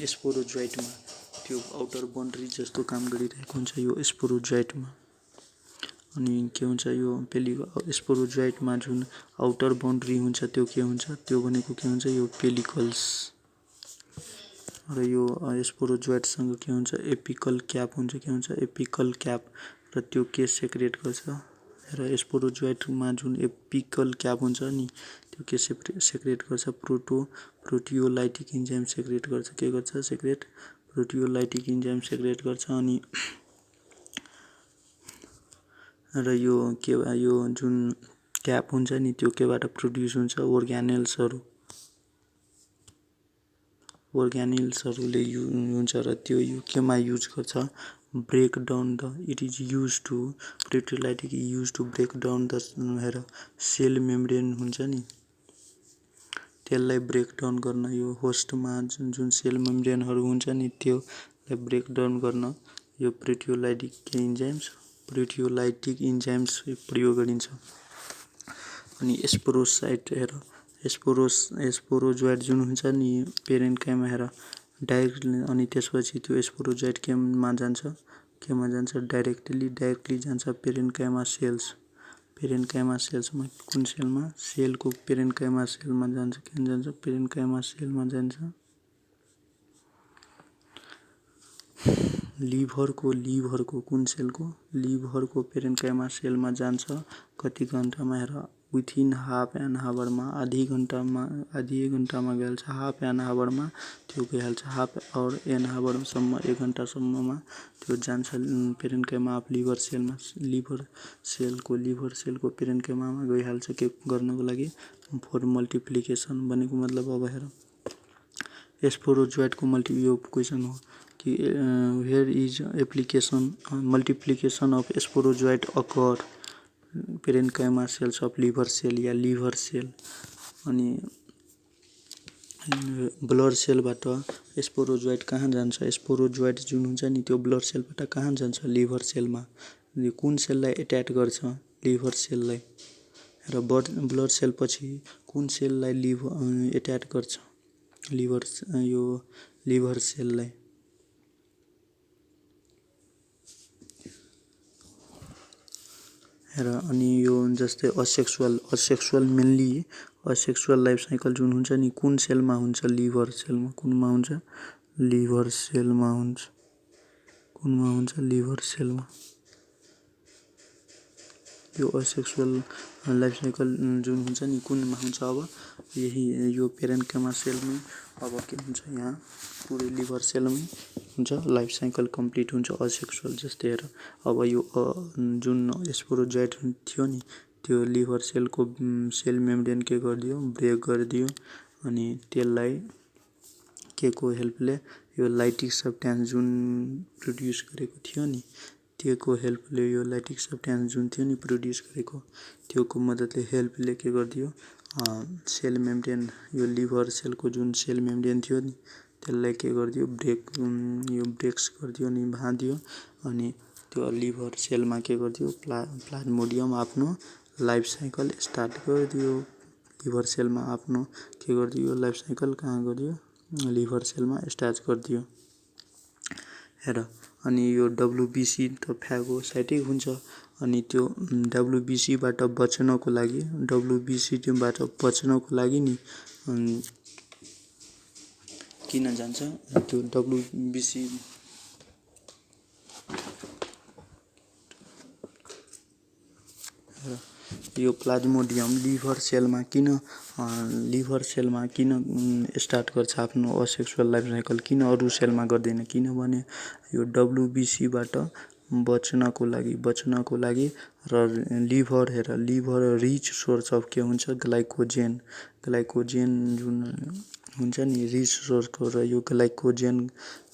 स्पोरोजोइटमा त्यो आउटर बाउन्ड्री जस्तो काम गरिरहेको हुन्छ यो स्पोरोजोइटमा। अनि के हुन्छ यो स्पोरोजोइटमा जुन आउटर बाउन्ड्री हुन्छ त्यो के हुन्छ त्यो भनेको के हुन्छ यो पेलिकल्स। र यो स्पोरोजोइटसँग के हुन्छ एपिकल क्याप हुन्छ। के हुन्छ एपिकल क्याप र त्यो के सेक्रेट गर्छ र स्पोरोजोइटमा जुन एपिकल क्याप हुन्छ नि त्यो के सेक्रेट गर्छ प्रोटियोलाइटिक इन्जाइम सेक्रेट गर्छ। के गर्छ सेक्रेट प्रोटियोलाइटिक इन्जाइम सेक्रेट गर्छ। अनि र यो जुन क्याप हुन्छ नि त्यो केबाट प्रोड्युस हुन्छ अर्ग्यानेल्सहरूले हुन्छ र त्यो केमा युज गर्छ break down the it is use to proteolytic use to break down the हेर सेल मेम्ब्रेन हुन्छ नि त्यसलाई ब्रेक डाउन गर्न यो होस्टमा जुन सेल मेम्ब्रेनहरू हुन्छ नि त्योलाई ब्रेक डाउन गर्न यो प्रोटियोलाइटिक इन्जाइम्स प्रयोग गरिन्छ। अनि स्पोरोसाइट हेर स्पोरोजोइट जुन हुन्छ नि पेरेन्काइमा हेर डाइरेक्टली अनि त्यसपछि त्यो स्पोरोजोइट केमा जान्छ डाइरेक्टली जान्छ पेरेन्काइमा सेल्समा कुन सेलमा सेलको पेरेन्काइमा सेलमा जान्छ। के जान्छ पेरेन्काइमा सेलमा जान्छ। लिभरको कुन सेलको लिभरको पेरेन्काइमा सेलमा जान्छ कति घन्टामा हेर विथिन हाफ एन आवरमा आधी घन्टामा गइहाल्छ हाफ एन आवरमा त्यो गइहाल्छ हाफ आवर एन आवरसम्म 1 घन्टासम्ममा त्यो जान्छ पेरेन्काइमा अफ लिभर सेलको पेरेन्काइमामा गइहाल्छ के गर्नको लागि फर मल्टिप्लिकेसन भनेको मतलब अब हेर स्पोरोजोइटको यो क्वेसन हो कि where is multiplication of sporozoite occur parenchyma cells of liver cell या लिभर सेल। अनि ब्लड सेलबाट स्पोरोजोइट कहाँ जान्छ स्पोरोजोइट जुन हुन्छ नि त्यो ब्लड सेलबाट कहाँ जान्छ लिभर सेलमा कुन सेललाई एट्याक गर्छ लिभर सेललाई र ब्लड सेल पछि कुन सेललाई एट्याक गर्छ लिभर सेललाई। हेर अनि यो जस्तै asexual mainly asexual life cycle जुन हुन्छ नि कुन सेलमा हुन्छ लिभर सेलमा कुनमा हुन्छ लिभर सेलमा हुन्छ कुनमा हुन्छ लिभर सेलमा। यो असेक्सुअल लाइफ साइकल जुन हुन्छ नि कुनमा हुन्छ अब यही यो पेरेन्काइमा सेलमै अब के हुन्छ यहाँ पुरै लिभर सेलमै हुन्छ लाइफ साइकल कम्प्लिट हुन्छ असेक्सुअल। जस्तै हेर अब यो जुन स्पोरोजोइट थियो नि त्यो लिभर सेलको सेल मेम्ब्रेन के गरिदियो ब्रेक गरिदियो अनि त्यसलाई के को हेल्पले यो लाइटिक सब्स्टेन्स जुन प्रड्युस गरेको थियो नि त्योको हेल्पले यो लाइटिक सब्स्टेन्स जुन थियो नि प्रड्युस गरेको त्योको मद्दतले हेल्पले के गरिदियो सेल मेम्ब्रेन यो लिभर सेलको जुन सेल मेम्ब्रेन थियो नि त्यसलाई के गरिदियो ब्रेक्स गरिदियो अनि भाँदियो अनि त्यो लिभर सेलमा के गरिदियो प्लाज्मोडियम आफ्नो लाइफ साइकल स्टार्ट गरिदियो लिभर सेलमा आफ्नो के गरिदियो लाइफ साइकल कहाँ गरिदियो लिभर सेलमा स्टार्ट गरिदियो। हेर अनि यो डब्लुबिसी त फागोसाइटिक हुन्छ। अनि त्यो डब्लुबिसीबाट बच्नको लागि नि किन जान्छ त्यो डब्लुबिसी यो प्लाज्मोडियम लिभर सेलमा किन स्टार्ट गर्छ आफ्नो असेक्सुअल लाइफ साइकल, किन अरू सेलमा गर्दैन, किनभने यो डब्लुबिसीबाट बच्नको लागि र लिभर रिच सोर्स अफ के हुन्छ ग्लाइकोजेन जुन हुन्छ नि रिच सोर्सको, र यो ग्लाइकोजेन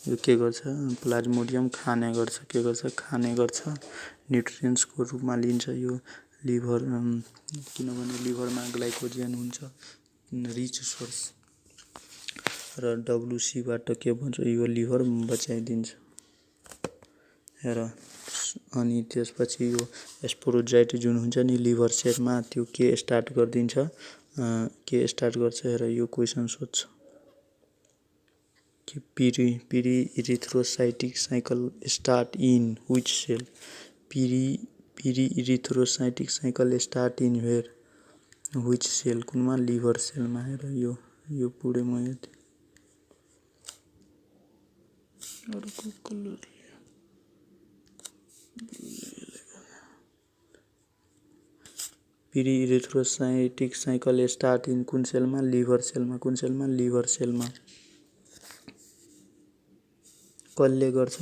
यो के गर्छ प्लाज्मोडियम खाने गर्छ न्युट्रियन्ट्सको रूपमा लिन्छ यो लिभर, किनभने लिभरमा ग्लाइकोजेन हुन्छ रिच सोर्स, र डब्लुसीबाट के भन्छ यो लिभर बचाइदिन्छ। र अनि त्यसपछि यो स्पोरोजाइट जुन हुन्छ नि लिभर सेलमा त्यो के स्टार्ट गर्छ र यो क्वेसन सोध्छ कि pre-erythrocytic cycle start in which cell, pre-erythrocytic cycle start in where which cell, कुनमा लिभर सेलमा। हेर यो पुरै म पिरिइरिथ्रोसाइटिक साइकल स्टार्ट इन कुन सेलमा लिभर सेलमा, कुन सेलमा लिभर सेलमा। कसले गर्छ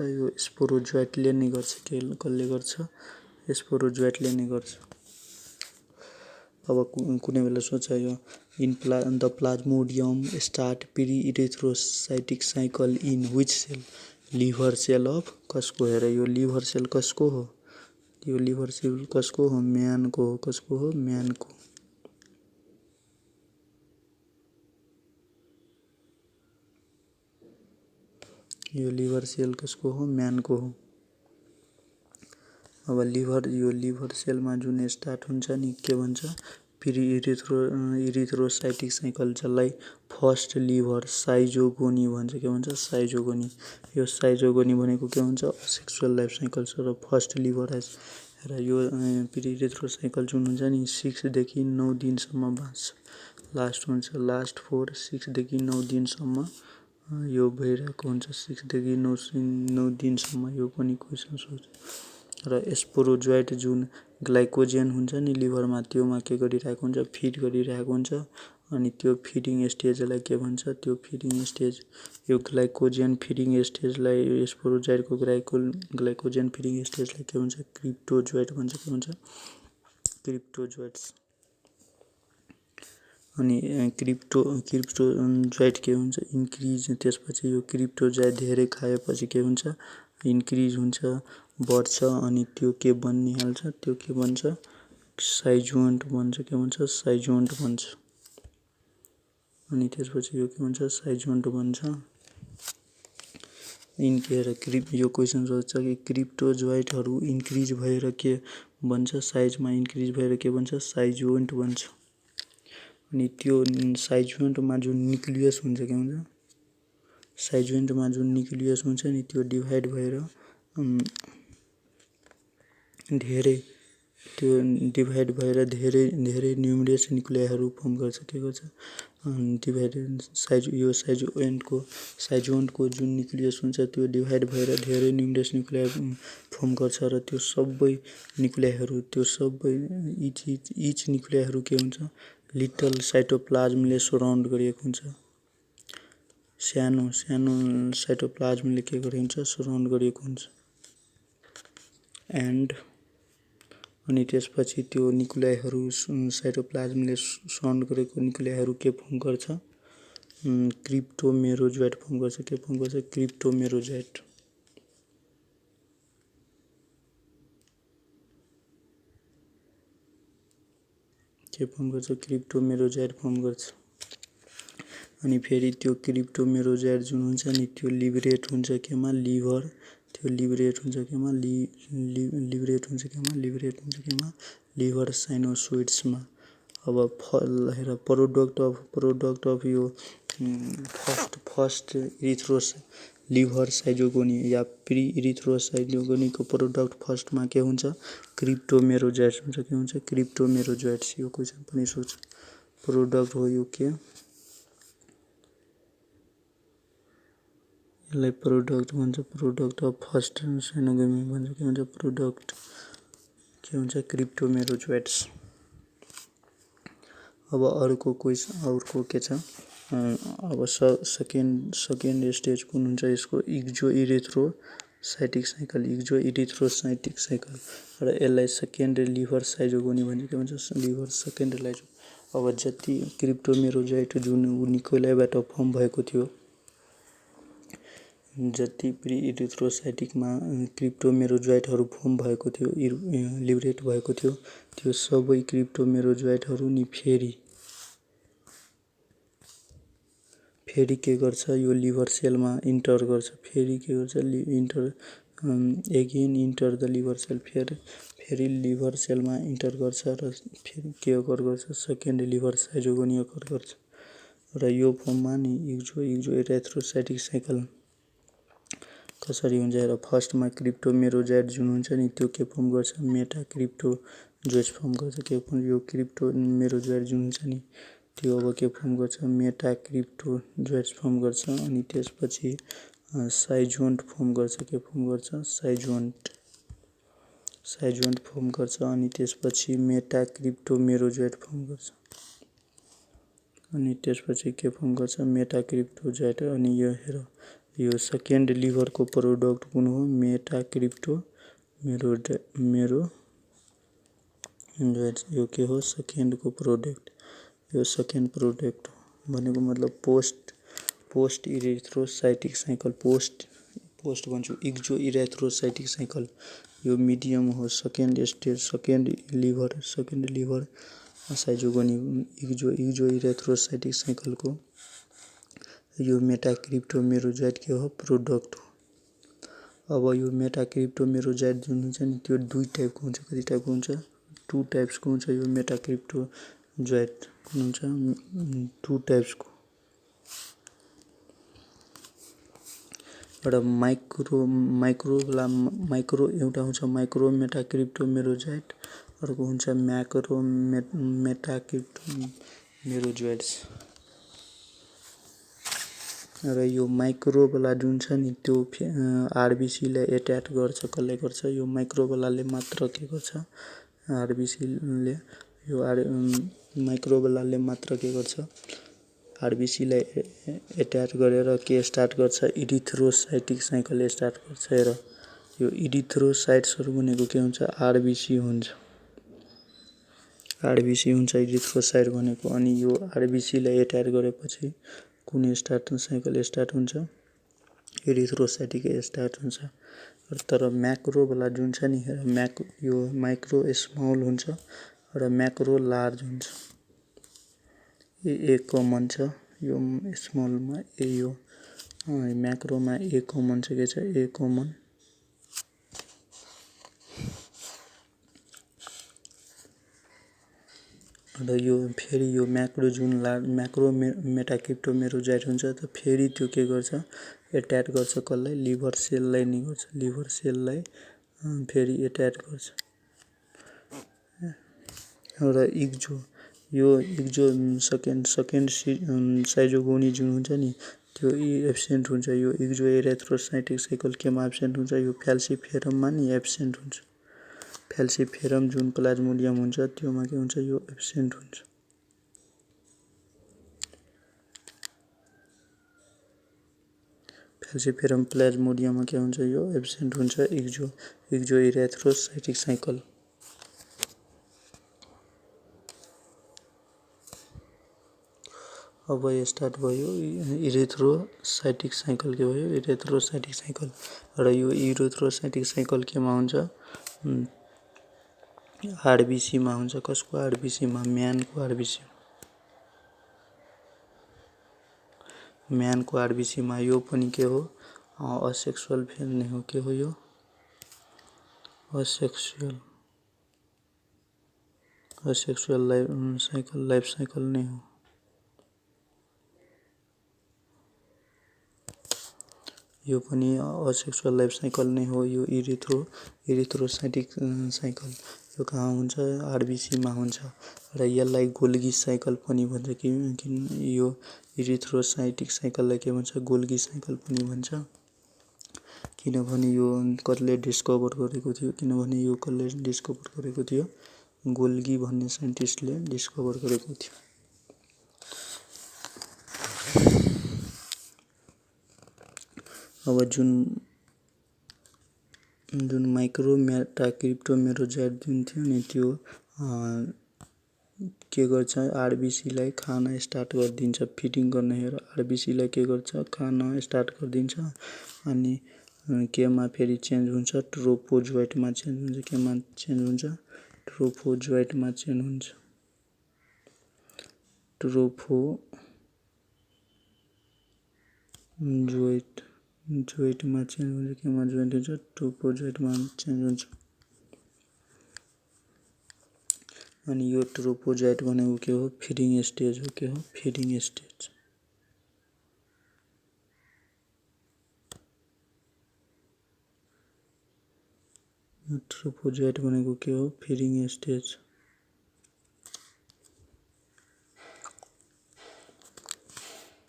यो स्पोरोजोइटले नै गर्छ, कसले गर्छ स्पोरोजोइटले नै गर्छ। अब कुनै बेला सोच यो the plasmodium start pre-erythrocytic cycle in which cell, liver cell of कसको। हेर यो लिभर सेल कसको हो, यो लिभर सेल कसको हो म्यानको हो, कसको हो म्यानको। यो लिभर सेल कसको हो म्यानको हो। अब यो लिभर सेलमा जुन स्टार्ट हुन्छ नि के भन्छ पिरिइरिथ्रोसाइटिक साइकल, जसलाई फर्स्ट लिभर साइजोगोनी भन्छ, के भन्छ साइजोगोनी। यो साइजोगोनी भनेको के हुन्छ सेक्सुअल लाइफ साइकल छ, र फर्स्ट लिभर र यो पिरिइरिथ्रोसाइकल जुन हुन्छ नि 6 देखि 9 दिनसम्म बाँच्छ, लास्ट 6 देखि 9 दिनसम्म यो भइरहेको हुन्छ, 6 देखि 9 दिनसम्म। यो पनि क्वेसन सोध्छ। र स्पोरोजोइट जुन ग्लाइकोजेन हुन्छ नि लिभरमा त्योमा के गरिरहेको हुन्छ फिड गरिरहेको हुन्छ, अनि त्यो फिडिङ स्टेजलाई के भन्छ त्यो फिडिङ स्टेज, यो ग्लाइकोजेन फिडिङ स्टेजलाई स्पोरोजोइटको ग्लाइकोजेन फिडिङ स्टेजलाई के भन्छ क्रिप्टोजोइट भन्छ, के भन्छ क्रिप्टोजोइट्स। अनि क्रिप्टोजोइट के हुन्छ इन्क्रिज, त्यसपछि यो क्रिप्टोजोइट धेरै खाएपछि के हुन्छ इन्क्रिज हुन्छ बढ्छ, अनि त्यो के बनिहाल्छ त्यो के भन्छ साइजोन्ट भन्छ, के भन्छ साइजोन्ट भन्छ। अनि त्यसपछि यो के भन्छ साइजोन्ट भन्छ। यो क्वेसन सोध्छ कि क्रिप्टोजोइटहरू इन्क्रिज भएर के बन्छ साइजमा इन्क्रिज भएर के भन्छ साइजोन्ट बन्छ। अनि त्यो साइजोन्टमा जुन न्युक्लियस हुन्छ के भन्छ साइजोन्टमा जुन न्युक्लियस हुन्छ नि त्यो डिभाइड भएर धेरै न्युमरस न्युक्लियाहरू फर्म गर्छ, के गर्छ डिभाइडेड साइजोन्टको जुन न्युक्लियस हुन्छ त्यो डिभाइड भएर धेरै न्युमरस न्युक्लिया फर्म गर्छ, र त्यो सबै न्युक्लियाहरू इच न्युक्लियाहरू के हुन्छ लिटल साइटोप्लाज्मले सराउन्ड गरिएको हुन्छ, सानो साइटोप्लाज्मले के गरेको हुन्छ सराउन्ड गरिएको हुन्छ। अनि त्यसपछि त्यो न्युक्लियाहरू साइटोप्लाज्मले सराउन्ड गरेको न्युक्लियाहरू के फर्म गर्छ क्रिप्टोमेरोजोइट फर्म गर्छ, के फर्म गर्छ क्रिप्टोमेरोजोइट। के फर्म गर्छ क्रिप्टोमेरोजोइट फर्म गर्छ। अनि फेरि त्यो क्रिप्टोमेरोजोइट जुन हुन्छ नि त्यो लिबरेट हुन्छ केमा लिभर, त्यो लिबरेट हुन्छ केमा लिभर साइनोसोइड्समा। अब हेर प्रोडक्ट अफ यो फर्स्ट लिभर साइजोगोनी या प्री इरिथ्रोसाइटोगोनीको प्रोडक्ट फर्स्टमा के हुन्छ क्रिप्टोमेरोजाइट्स हुन्छ। के हुन्छ क्रिप्टोमेरोजाइट्स। यो क्वेसन पनि सोध्छ। प्रोडक्ट हो यो के यसलाई प्रोडक्ट भन्छ। प्रोडक्ट अफ फर्स्ट साइनोगोनी भन्छ। के भन्छ प्रोडक्ट के हुन्छ क्रिप्टोमेरोजाइट्स। अब अर्को के छ अब सेकेन्ड स्टेज कुन हुन्छ यसको इक्जो इरिथ्रोसाइटिक साइकल। इक्जो इरिथ्रोसाइटिक साइकल र यसलाई सेकेन्ड लिभर साइजोगोनी भन्छ। के भन्छ लिभर सेकेन्ड लाइजो। अब जति क्रिप्टोमेरोजाइट जुन निकोलाइबाट फर्म भएको थियो, जति प्री इरिथ्रोसाइटिकमा क्रिप्टोमेरोजाइटहरू फर्म भएको थियो, लिबरेट भएको थियो, त्यो सबै क्रिप्टोमेरोजाइटहरू नि फेरि के गर्छ यो लिभर सेलमा इन्टर गर्छ। फेरि के गर्छ again enter the liver cell. फेरि लिभर सेलमा इन्टर गर्छ र फेरि के अकर गर्छ सेकेन्ड लिभर साइजोगोनी अकर गर्छ। र यो फर्ममा नि इक्जो इरिथ्रोसाइटिक साइकल कसरी हुन्छ हेर। फर्स्टमा क्रिप्टोमेरोजाइट जुन हुन्छ नि त्यो के फर्म गर्छ मेटाक्रिप्टोजोइट्स फर्म गर्छ। के यो क्रिप्टोमेरोजाइट जुन हुन्छ नि त्यो अब के फर्म गर्छ मेटाक्रिप्टोजोइट्स फर्म गर्छ। अनि त्यसपछि साइजोन्ट फर्म गर्छ। के फर्म गर्छ साइजोन्ट फर्म गर्छ। अनि त्यसपछि मेटाक्रिप्टोमेरोजाइट फर्म गर्छ। अनि त्यसपछि के फर्म गर्छ मेटाक्रिप्टोजाइट। अनि यो हेर यो सेकेन्ड लिभरको प्रोडक्ट कुन हो मेटाक्रिप्टोमेरोजाइट्स। यो के हो सेकेन्डको प्रोडक्ट। यो सेकेन्ड प्रोडक्ट भनेको मतलब पोस्ट इरिथ्रोसाइटिक साइकल। पोस्ट भन्छु इक्जो इरिथ्रोसाइटिक साइकल। यो मिडियम हो second stage second liver schizogony exo erythrocytic साइकलको यो मेटाक्रिप्टोमेरोजाइट के हो प्रोडक्ट हो। अब यो मेटाक्रिप्टोमेरोजाइट जुन हुन्छ नि त्यो दुई टाइपको हुन्छ। कति टाइपको हुन्छ टु टाइप्सको हुन्छ। यो मेटाक्रिप्टोजाइट कुन हुन्छ टु टाइप्सको। एउटा माइक्रो एउटा हुन्छ माइक्रो मेटाक्रिप्टोमेरोजाइट, अर्को हुन्छ म्याक्रो मेटाक्रिप्टोमेरोजाइट्स। र यो माइक्रोवाला जुन छ नि त्यो आरबिसीलाई एट्याक गर्छ। कसले गर्छ यो माइक्रोवालाले मात्र के गर्छ आरबिसीले यो माइक्रोवालाले मात्र के गर्छ आरबिसीलाई एट्याक गरेर के स्टार्ट गर्छ इरिथ्रोसाइटिक साइकल स्टार्ट गर्छ। हेर यो इरिथ्रोसाइट्सहरू भनेको के हुन्छ आरबिसी हुन्छ। आरबिसी हुन्छ इरिथ्रोसाइट भनेको। अनि यो आरबिसीलाई एट्याक गरेपछि कुन साइकल स्टार्ट हुन्छ इरिथ्रोसाइटिक स्टार्ट हुन्छ। तर म्याक्रोवाला जुन छ नि यो माइक्रो स्मल हुन्छ र म्याक्रो लार्ज हुन्छ। ए कमन छ यो स्मलमा यो म्याक्रोमा ए कमन छ। के छ ए कमन। र यो फेरि यो म्याक्रो मेटाक्रिप्टोमेरोजाइट हुन्छ त फेरि त्यो के गर्छ एट्याक गर्छ कसलाई लिभर सेललाई नि गर्छ। लिभर सेललाई फेरि एट्याक गर्छ। र इक्जो सेकेन्ड साइजोगोनी जुन हुन्छ नि त्यो एब्सेन्ट हुन्छ। यो इक्जो इरिथ्रोसाइटिक साइकल केमा एब्सेन्ट हुन्छ यो फ्याल्सिफेरममा नि एब्सेन्ट हुन्छ। फ्याल्सिफेरम जुन प्लाज्मोडियम हुन्छ त्योमा के हुन्छ यो एब्सेन्ट हुन्छ। फ्याल्सिफेरम प्लाज्मोडियममा के हुन्छ यो एब्सेन्ट हुन्छ इक्जो इरिथ्रोसाइटिक साइकल। अब स्टार्ट भयो इरिथ्रोसाइटिक साइकल। के भयो इरिथ्रोसाइटिक साइकल। र यो इरिथ्रोसाइटिक साइकल केमा हुन्छ आरबिसीमा हुन्छ। कसको आरबिसीमा म्यानको आरबिसीमा। यो पनि के हो असेक्सुअल फेल नै हो। के हो यो असेक्सुअल लाइफ साइकल नै हो। यो पनि असेक्सुअल लाइफ साइकल नै हो। यो इरिथ्रोसाइटिक साइकल यो कहाँ हुन्छ, आरबिसीमा हुन्छ र यसलाई गोल्गी साइकल पनि भन्छ। यो इरिथ्रोसाइटिक साइकललाई के भन्छ, गोल्गी साइकल पनि भन्छ। किनभने यो कसले डिस्कभर गरेको थियो, किनभने यो कसले डिस्कभर गरेको थियो, गोल्गी भन्ने साइन्टिस्टले डिस्कभर गरेको थियो। अब जुन माइक्रो मेटाक्रिप्टोमेरोजाइट जुन थियो नि, त्यो के गर्छ, आरबिसीलाई खान स्टार्ट गरिदिन्छ, फिडिङ गर्ने हेर आरबिसीलाई के गर्छ, खान स्टार्ट गरिदिन्छ। अनि केमा फेरि चेन्ज हुन्छ, ट्रोपोजोइटमा चेन्ज हुन्छ। केमा चेन्ज हुन्छ, ट्रोपोजोइटमा चेन्ज हुन्छ। ट्रोपोजोइटमा चेन्ज हुन्छ। केमा जोइन्ट हुन्छ, ट्रोपोजोइटमा चेन्ज हुन्छ। अनि यो ट्रोपोजोइट भनेको के हो, फिडिङ स्टेज हो। के हो, फिडिङ स्टेज। ट्रोपोजोइट भनेको के हो, फिडिङ स्टेज।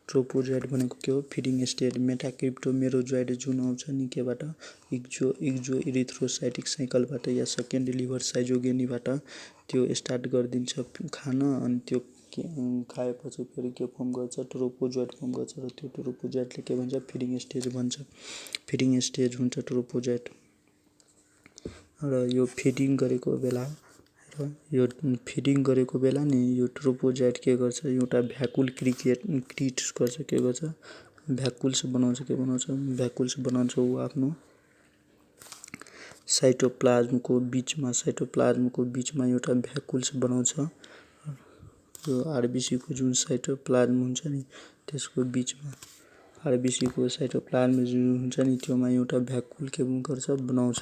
ट्रोपोजोइट भनेको के हो, फिडिङ स्टेज। मेटाक्रिप्टोमेरोजाइट जुन आउँछ नि केबाट, इक्जो इरिथ्रोसाइटिक साइकलबाट या सेकेन्ड लिभर साइजोगेनीबाट त्यो स्टार्ट गरिदिन्छ खान। अनि त्यो खाएपछि फेरि के फर्म गर्छ, ट्रोपोजोइट फर्म गर्छ र त्यो ट्रोपोजोइटले के भन्छ, फिडिङ स्टेज भन्छ। फिडिङ स्टेज हुन्छ ट्रोपोजोइट। र यो फिडिङ गरेको बेला नि यो ट्रोपोजोइट के गर्छ, एउटा भ्याकुल क्रिएट गर्छ। के गर्छ, भ्याकुल्स बनाउँछ। के बनाउँछ, भ्याकुल्स बनाउँछ। ऊ आफ्नो साइटोप्लाज्मको बिचमा एउटा भ्याकुल्स बनाउँछ। यो आरबिसीको जुन साइटोप्लाज्म हुन्छ नि, त्यसको बिचमा आरबिसीको साइटोप्लाज्म जुन हुन्छ नि, त्योमा एउटा भ्याकुल के गर्छ, बनाउँछ।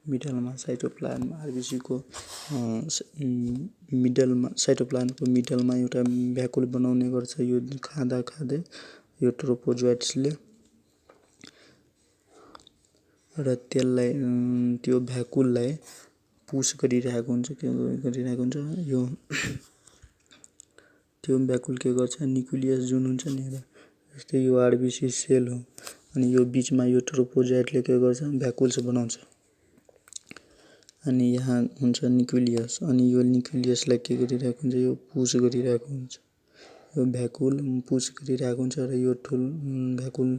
मिडलमा साइटोप्लाज्म, आरबिसीको साइटोप्लाज्मको मिडलमा एउटा भ्याकुल बनाउने गर्छ। यो खाँदै यो ट्रोपोजोइट्सले र त्यसलाई त्यो भ्याकुललाई पुस गरिरहेको हुन्छ। के गरिरहेको हुन्छ, यो त्यो भ्याकुल के गर्छ, न्युक्लियस जुन हुन्छ नि, जस्तै यो आरबिसी सेल हो। अनि यो बिचमा यो ट्रोपोजोइटले के गर्छ, भ्याकुल्स बनाउँछ। अनि यहाँ हुन्छ न्युक्लियस। अनि यो न्युक्लियसलाई के गरिरहेको हुन्छ, यो पुस गरिरहेको हुन्छ। यो भ्याकुल पुस गरिरहेको हुन्छ र यो भ्याकुल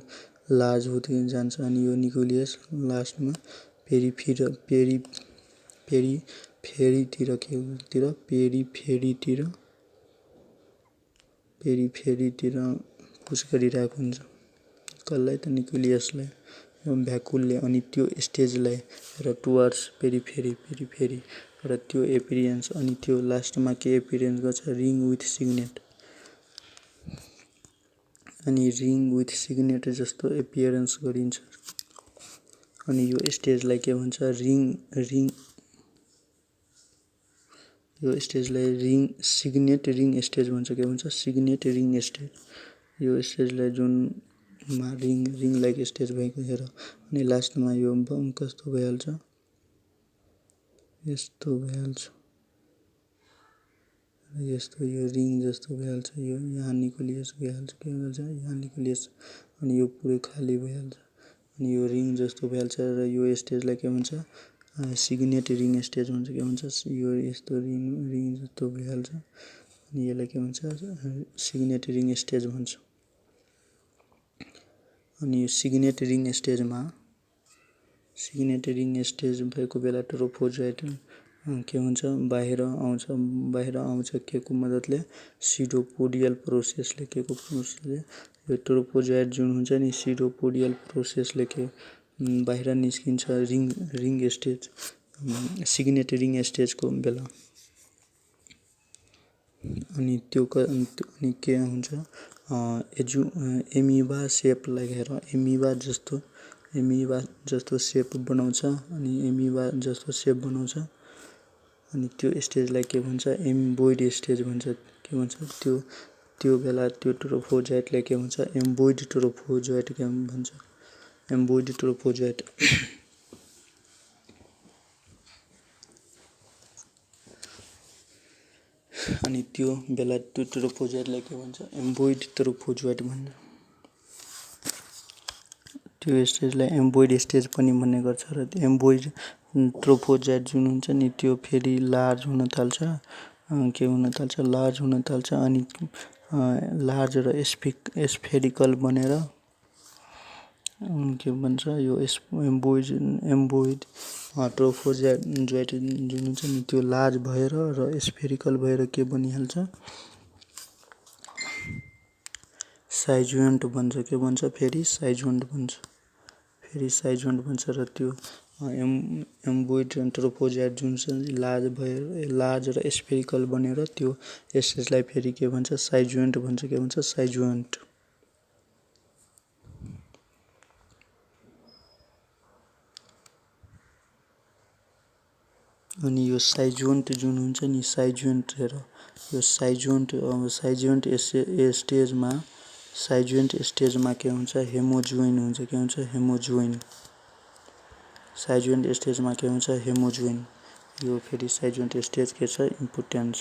लार्ज हुँदै जान्छ। अनि यो न्युक्लियस लास्टमा पेरिफेरीतिर पुस गरिरहेको हुन्छ। कसलाई त, न्युक्लियसलाई, यो भ्याकुलले। अनि त्यो स्टेजलाई र टुवर्ड्स पेरिफेरी र त्यो एपिरियन्स। अनि त्यो लास्टमा के एपिरियन्स गर्छ, रिङ विथ सिग्नेट। अनि रिङ विथ सिग्नेट जस्तो एपियरेन्स गरिन्छ। अनि यो स्टेजलाई के भन्छ, यो स्टेजलाई सिग्नेट रिङ स्टेज भन्छ। के भन्छ, सिग्नेट रिङ स्टेज। यो स्टेजलाई जुनमा रिङ लाइक स्टेज भएको हेर। अनि लास्टमा यो कस्तो भइहाल्छ, यस्तो भइहाल्छ, यस्तो यो रिङ जस्तो भइहाल्छ। यो यहाँ न्युक्लियस भइहाल्छ। के भइहाल्छ, यहाँ न्युक्लियस। अनि यो पुरै खाली भइहाल्छ। अनि यो रिङ जस्तो भइहाल्छ र यो स्टेजलाई के भन्छ, सिग्नेट रिङ स्टेज भन्छ। के भन्छ, यो यस्तो रिङ जस्तो भइहाल्छ। अनि यसलाई के भन्छ, सिग्नेट रिङ स्टेज भन्छ। अनि यो सिग्नेट रिङ स्टेज भएको बेला ट्रोपोजोइट के हुन्छ, बाहिर आउँछ। के को मद्दतले, सिडोपोडियल प्रोसेसले। के को प्रोसेसले, यो ट्रोपोजोइट जुन हुन्छ नि, सिडोपोडियल प्रोसेसले के बाहिर निस्किन्छ रिङ स्टेज, सिग्नेट रिङ स्टेजको बेला। अनि त्यो अनि के हुन्छ, एमिबा सेपलाई हेर, एमिबा जस्तो सेप बनाउँछ। अनि एमिबा जस्तो सेप बनाउँछ। अनि त्यो स्टेजलाई के भन्छ, एम्बोइड स्टेज भन्छ। के भन्छ, त्यो त्यो बेला त्यो ट्रोफोजाइटलाई के भन्छ, एम्बोइड ट्रोफोजाइट के भन्छ, एम्बोइड ट्रोफोजाइट। अनि त्यो बेला त्यो ट्रोफोजाइटलाई के भन्छ, एम्बोइड ट्रोफोजाइट भन्छ। त्यो स्टेजलाई एम्बोइड स्टेज पनि भन्ने गर्छ र त्यो एम्बोइड ट्रोफोजाइट जुन हुन्छ नि त्यो फेरि लार्ज हुन थाल्छ, के हुन थाल्छ, लार्ज हुन थाल्छ अनि लार्ज र स्फेरिकल बनेर के भन्छ यो एम्बोइड ट्रोफोजाइट जुन हुन्छ नि त्यो लार्ज भएर र स्फेरिकल भएर के बनिहाल्छ, साइजोइन्ट बन्छ। के भन्छ फेरि साइजोइन्ट बन्छ, फेरि साइजोइन्ट बन्छ र त्यो एम्बोइड ट्रोफोजाइट जुन छ लार्ज र स्फेरिकल बनेर त्यो स्टेजलाई फेरि के भन्छ, साइजोइन्ट भन्छ। के भन्छ, साइजोइन्ट। अनि यो साइजोइन्ट जुन हुन्छ नि, साइजोइन्ट हेर यो साइजोइन्ट स्टेजमा के हुन्छ, हेमोजुइन हुन्छ। के हुन्छ, हेमोजुइन। साइजोइन्ट स्टेजमा के हुन्छ, हेमोजुइन। यो फेरि साइजोइन्ट स्टेज के छ, इम्पोर्टेन्स।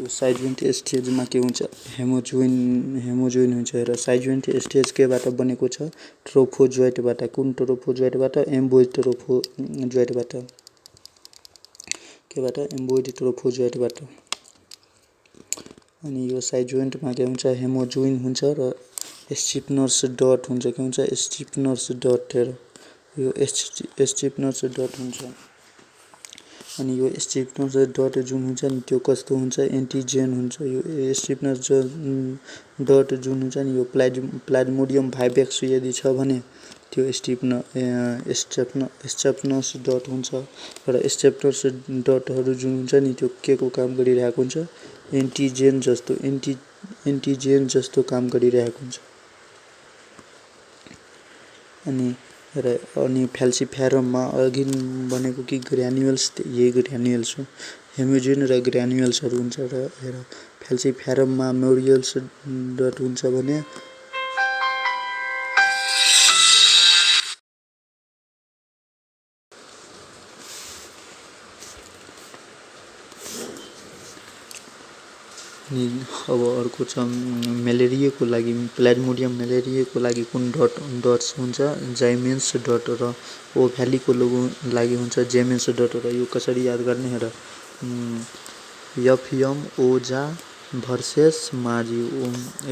साइजोइन्ट स्टेजमा के हुन्छ, हेमोजुइन हुन्छ। र साइजोइन्ट स्टेज केबाट बनेको छ, ट्रोफोजाइटबाट। कुन ट्रोफोजाइटबाट, एम्बोइड ट्रोफोजाइटबाट। केबाट, एम्बोइड ट्रोफोजाइटबाट। अनि यो साइजोइन्टमा के हुन्छ, हेमोजुइन हुन्छ र स्टिफनर्स डट हुन्छ। के हुन्छ, स्टिफनर्स डट। हेर यो स्टिफनर्स डट हुन्छ। अनि यो स्टिफनर्स डट जुन हुन्छ नि त्यो कस्तो हुन्छ, एन्टिजेन हुन्छ। यो स्टिफनर्स डट जुन हुन्छ नि यो प्लाज्मोडियम भाइभेक्स यदि छ भने त्यो स्टेफनर्स डट हुन्छ। र स्टेफनर्स डटहरू जुन हुन्छ नि त्यो के को काम गरिरहेको हुन्छ, एन्टिजेन जस्तो काम गरिरहेको हुन्छ। अनि फ्याल्सिफ्यारममा अघि भनेको कि ग्रान्युल्स, यही ग्रान्युल्स हो। हेमोजुइन र ग्रान्युल्सहरू हुन्छ। र हेर फ्याल्सिफ्यारममा मोरियल्स डट हुन्छ भने अनि अब अर्को छ मेलेरियाको लागि, प्लाज्मोडियम मेलेरियाको लागि कुन डट्स हुन्छ, जाइमेन्स डट। र ओभ्यालीको लागि हुन्छ जेमेन्स डट। र यो कसरी याद गर्ने, हेर एफएम ओजा भर्सेस माजी,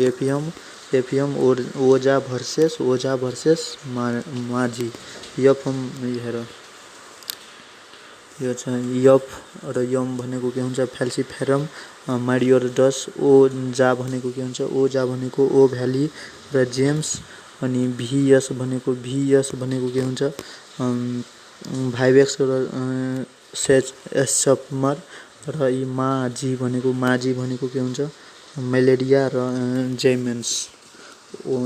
एफएम ओजा भर्सेस माजी। एफएम हेर यो छ यफ र यम भनेको के हुन्छ, फ्याल्सिफ्यारम मारियोर्डस। ओजा भनेको के हुन्छ, ओजा भनेको ओभ्याली र जेम्स। अनि भिएस भनेको के हुन्छ, भाइभेक्स र एस्चपमर। र माजी भनेको के हुन्छ, मलेरिया र जेमेन्स।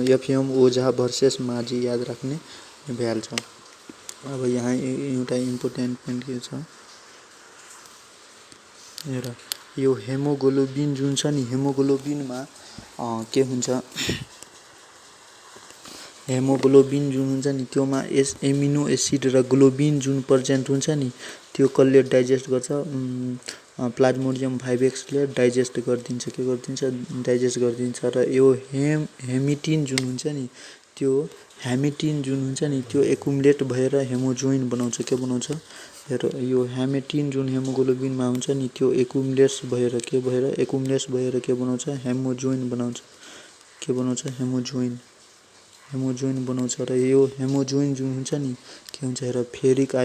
एफएम ओजा भर्सेस माजी याद राख्ने भइहाल्छ। अब यहाँ एउटा इम्पोर्टेन्ट पोइन्ट के छ, हेर यो हेमोग्लोबिन जुन छ नि, हेमोग्लोबिनमा के हुन्छ, हेमोग्लोबिन जुन हुन्छ नि त्योमा एमिनो एसिड र ग्लोबिन जुन प्रेजेन्ट हुन्छ नि त्यो कसले डाइजेस्ट गर्छ, प्लाज्मोडियम भाइभेक्सले डाइजेस्ट गरिदिन्छ। के गरिदिन्छ, डाइजेस्ट गरिदिन्छ। र यो हेमिटिन जुन हुन्छ नि त्यो एकुमुलेट भएर हेमोजुइन बनाउँछ। के बनाउँछ, हेर यो हेमिटिन जुन हेमोग्लोबिनमा हुन्छ नि त्यो एकुमुलेट्स भएर के बनाउँछ, हेमोजुइन बनाउँछ। के बनाउँछ, हेमोजुइन बनाउँछ। र यो हेमोजुइन जुन हुन्छ नि के हुन्छ, हेर फेरिक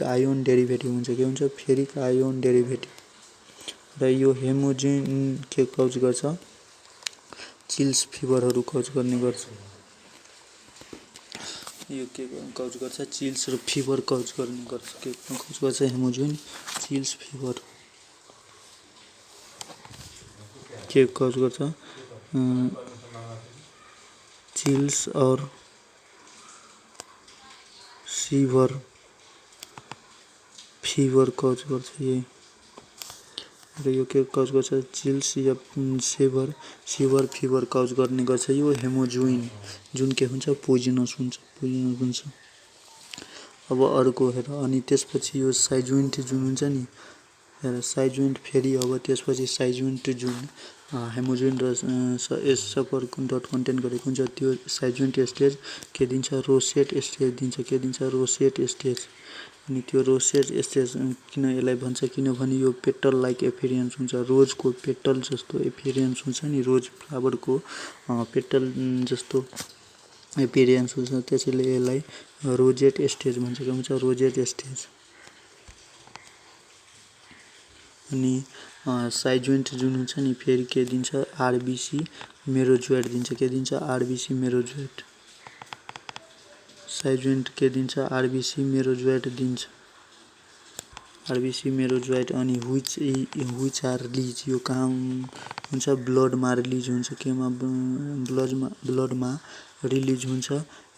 आयोन डेरिभेटिभ हुन्छ। के हुन्छ, फेरिक आयोन डेरिभेटिभ। र यो हेमोजुइन के कज गर्छ, चिल्स फिभरहरू कज गर्ने गर्छ। यो के कज गर्छ, चिल्स र फिभर कज गर्ने गर्छ। के कज गर्छ, हेमोजुइन चिल्स फिभर के कज गर्छ, चिल्स और फिभर कज गर्छ र यो के कज गर्छ चिल्स या फिभर कज गर्ने गर्छ यो हेमोजुइन जुन के हुन्छ पोइजनस हुन्छ। अब अर्को हेर अनि त्यसपछि यो साइजुइन्ट जुन हुन्छ नि हेर साइजुइन्ट फेरि अब त्यसपछि साइजुइन्ट जुन हेमोजुइन र सपर डट कन्टेन गरेको हुन्छ त्यो साइजुइन्ट स्टेज के दिन्छ रोसेट स्टेज दिन्छ के दिन्छ रोसेट स्टेज। अनि त्यो रोसेट स्टेज किन यसलाई भन्छ किनभने यो पेटल लाइक एपियरेन्स हुन्छ रोजको पेटल जस्तो एपियरेन्स हुन्छ नि रोज फ्लावरको पेटल जस्तो एपियरेन्स हुन्छ त्यसैले यसलाई रोजेट स्टेज भन्छ के भन्छ रोजेट स्टेज। अनि साइजुइन्ट जुन हुन्छ नि फेरि के दिन्छ आरबिसी मेरोजुएट दिन्छ के दिन्छ आरबिसी मेरोजुएट। साइजुइन्ट के दिन्छ आरबिसी मेरोजुएट दिन्छ आरबिसी मेरोजुएट। अनि व्हिच आर रिलिज यो कहाँ हुन्छ ब्लडमा रिलिज हुन्छ केमा ब्लडमा रिलिज हुन्छ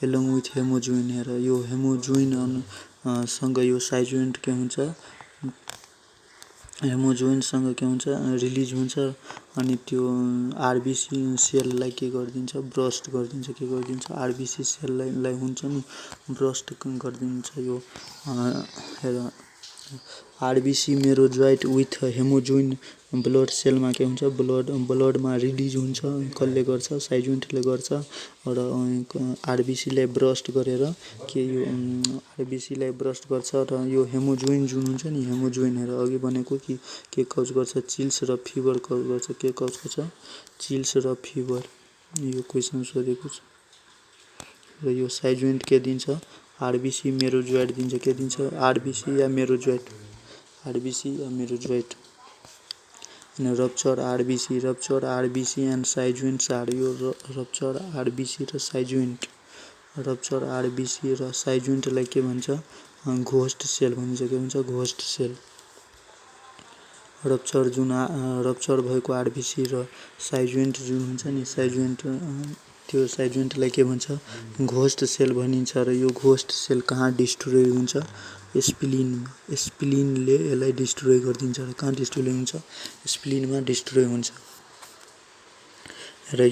एलोङ विथ हेमोजुइन। हेर यो हेमोजुइन सँग यो साइजुइन्ट के हुन्छ हेमोजुइनसँग के हुन्छ रिलिज हुन्छ अनि त्यो आरबिसी सेललाई के गरिदिन्छ ब्रस्ट गरिदिन्छ के गरिदिन्छ आरबिसी सेललाई हुन्छ नि ब्रस्ट गरिदिन्छ यो हेर आरबिसी मेरोजुएट विथ हेमोजुइन ब्लड सेलमा के हुन्छ ब्लडमा रिलिज हुन्छ कसले गर्छ साइजुइन्टले गर्छ र आरबिसीलाई ब्रस्ट गरेर के यो आरबिसीलाई ब्रस्ट गर्छ र यो हेमोजुइन जुन हुन्छ नि हेमोजुइन हेर अघि भनेको कि के कज गर्छ चिल्स र फिभर कज गर्छ के कज गर्छ चिल्स र फिभर यो क्वेसन सोधेको छ। र यो साइजुइन्ट के दिन्छ आरबिसी मेरोजुएट दिन्छ के दिन्छ आरबिसी या मेरोजुएट अनि रप्चर आरबिसी एन्ड साइजुइन्ट्स आर यो रप्चर आरबिसी र साइजुइन्टलाई के भन्छ घोस्ट सेल भन्छ के भन्छ घोस्ट सेल। रप्चर भएको आरबिसी र साइजुइन्ट जुन हुन्छ नि साइजुइन्ट त्यो साइजुइन्टलाई के भन्छ घोस्ट सेल भनिन्छ र यो घोस्ट सेल कहाँ डिस्ट्रोय हुन्छ स्प्लिनले यसलाई डिस्ट्रोय गरिदिन्छ र कहाँ डिस्ट्रोय हुन्छ स्प्लिनमा डिस्ट्रोय हुन्छ। र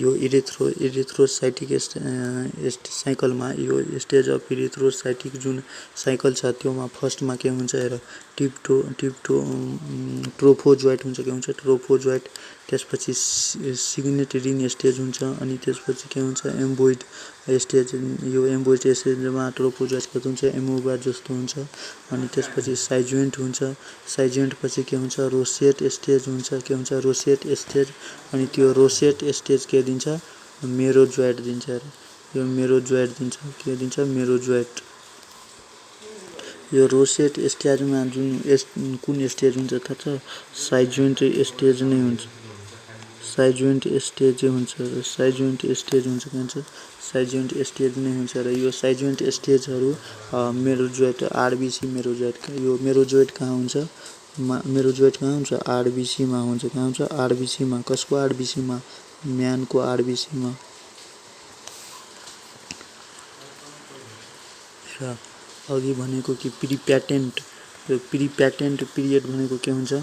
यो इरिथ्रोसाइटिक साइकलमा यो स्टेज अफ इरिथ्रोसाइटिक जुन साइकल छ त्योमा फर्स्टमा के हुन्छ हेर ट्रोफोजोइट हुन्छ के हुन्छ ट्रोफोजोइट त्यसपछि सिग्नेटरिन स्टेज हुन्छ अनि त्यसपछि के हुन्छ एम्बोइड स्टेज यो एम्बोइड स्टेजमा ट्रोफोजोइट कस्तो हुन्छ एमोबा जस्तो हुन्छ अनि त्यसपछि साइजुइन्ट हुन्छ साइजुइन्ट पछि के हुन्छ रोसेट स्टेज हुन्छ के हुन्छ रोसेट स्टेज अनि त्यो रोसेट स्टेज के दिन्छ मेरोजुएट दिन्छ यो मेरोजुएट दिन्छ के दिन्छ मेरोजुएट। यो रोसेट स्टेजमा जुन कुन स्टेज हुन्छ थाहा छ साइजुइन्ट स्टेज नै हुन्छ साइजुइन्ट स्टेज हुन्छ के भन्छ साइजुइन्ट स्टेज नै हुन्छ र यो साइजुइन्ट स्टेजहरू मेरोजुएट आरबिसी मेरोजुएट यो मेरोजुएट कहाँ हुन्छ आरबिसीमा हुन्छ कहाँ हुन्छ आरबिसीमा कसको आरबिसीमा म्यानको आरबिसीमा। अघि भनेको कि प्रिप्याटेन्ट पिरियड भनेको के हुन्छ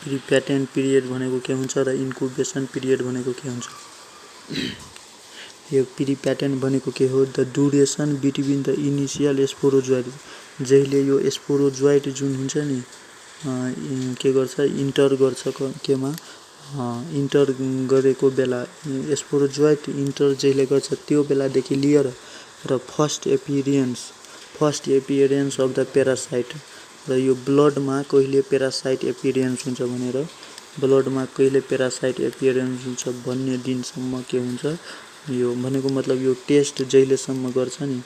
प्रिप्याटेन्ट पिरियड भनेको के हुन्छ र इन्क्युबेसन पिरियड भनेको के हुन्छ। यो प्रिप्याटेन्ट भनेको के हो the duration between the initial sporozoite जहिले यो स्पोरोजोइट जुन हुन्छ नि के गर्छ इन्टर गर्छ केमा इन्टर गरेको बेला स्पोरोजोइट इन्टर जहिले गर्छ त्यो बेलादेखि लिएर र first appearance of the parasite र यो ब्लडमा कहिले प्यारासाइट एपियरेन्स हुन्छ भनेर ब्लडमा कहिले प्यारासाइट एपियरेन्स हुन्छ भन्ने दिनसम्म के हुन्छ यो भनेको मतलब यो टेस्ट जहिलेसम्म गर्छ नि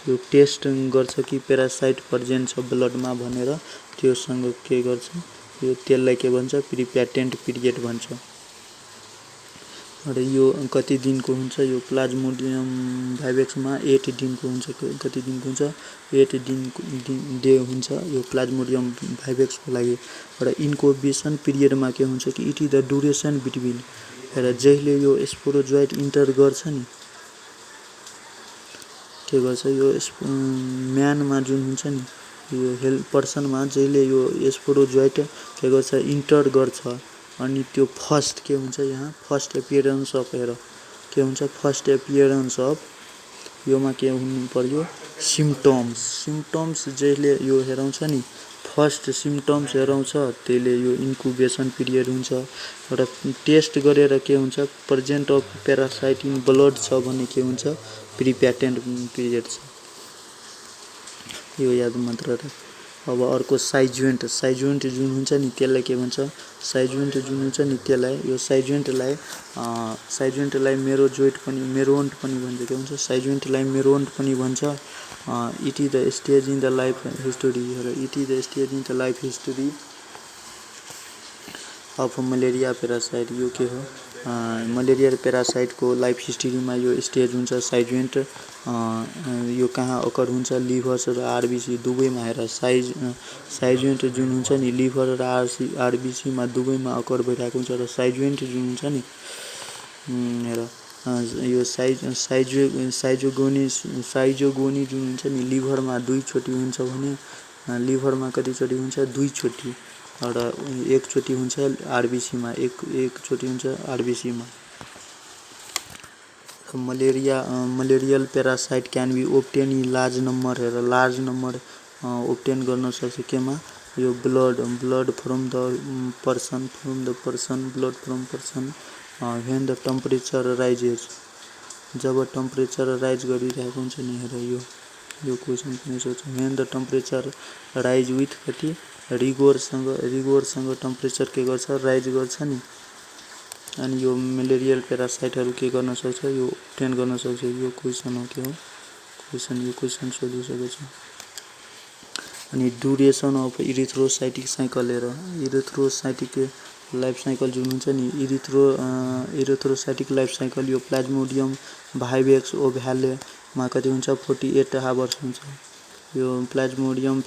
यो टेस्ट गर्छ कि प्यारासाइट प्रेजेन्ट छ ब्लडमा भनेर त्योसँग के गर्छ यो त्यसलाई के भन्छ प्रिप्याटेन्ट पिरियड भन्छ। र यो कति दिनको हुन्छ यो प्लाज्मोडियम भाइभेक्समा 8 दिनको हुन्छ कति दिनको हुन्छ 8 डे हुन्छ यो प्लाज्मोडियम भाइभेक्सको लागि। र इन्क्युबेसन पिरियडमा के हुन्छ कि it is the duration between र जहिले यो स्पोरोजोइट इन्टर गर्छ नि के गर्छ यो म्यानमा जुन हुन्छ नि यो हेल्थ पर्सनमा जहिले यो स्पोरोजोइट के गर्छ इन्टर गर्छ अनि त्यो फर्स्ट के हुन्छ यहाँ फर्स्ट एपियरेन्स अफ के हुन्छ फर्स्ट एपियरेन्स अफ योमा के हुनु पर्यो सिम्टम्स जहिले यो हेराउँछ नि फर्स्ट सिम्टम्स हेराउँछ त्यसले यो इन्क्युबेसन पिरियड हुन्छ एउटा टेस्ट गरेर के हुन्छ present of parasite in blood छ भने के हुन्छ प्रिप्याटेन्ट पिरियड छ यो याद मात्र राख। अब अर्को साइजुएन्ट जुन हुन्छ नि त्यसलाई के भन्छ साइजुएन्ट जुन हुन्छ नि त्यसलाई यो साइजुएन्टलाई मेरोन्ट पनि भन्छ के भन्छ साइजुएन्टलाई मेरोन्ट पनि भन्छ। It is the stage in the life history of malaria parasite यो के हो मलेरिया पेरासाइटको लाइफ हिस्ट्रीमा यो स्टेज हुन्छ साइजुएन्ट यो कहाँ अकर हुन्छ लिभर र आरबिसी दुवैमा हेर साइजुएन्ट जुन हुन्छ नि लिभर र आरबिसीमा दुवैमा अकर भइरहेको हुन्छ र साइजुएन्ट जुन हुन्छ नि हेर यो साइजोगोनी जुन हुन्छ नि लिभरमा 2 चोटि हुन्छ भने लिभरमा कति चोटि हुन्छ 2 चोटि र 1 चोटि हुन्छ आरबिसीमा एक चोटि हुन्छ आरबिसीमा। Malarial parasite can be obtain in large number obtain गर्न सक्छ केमा यो blood from the person when the temperature rises जब टेम्परेचर राइज गरिरहेको हुन्छ नि हेर यो क्वेसन पनि सोच when the temperature rise with कति रिगोरसँग टेम्परेचर के गर्छ राइज गर्छ नि अनि यो मलेरियल पेरासाइटहरू के गर्न सक्छ यो ओब्टेन गर्न सक्छ यो क्वेसन हो के हो यो क्वेसन सोधिसकेको छ। अनि ड्युरेसन अफ इरिथ्रोसाइटिक साइकल हेर इरिथ्रोसाइटिक लाइफ साइकल जुन हुन्छ नि इरिथ्रोसाइटिक लाइफ साइकल यो प्लाज्मोडियम भाइभेक्स ओभ्यालेमा कति हुन्छ 48 आवर्स हुन्छ। यो प्लाज्मोडियम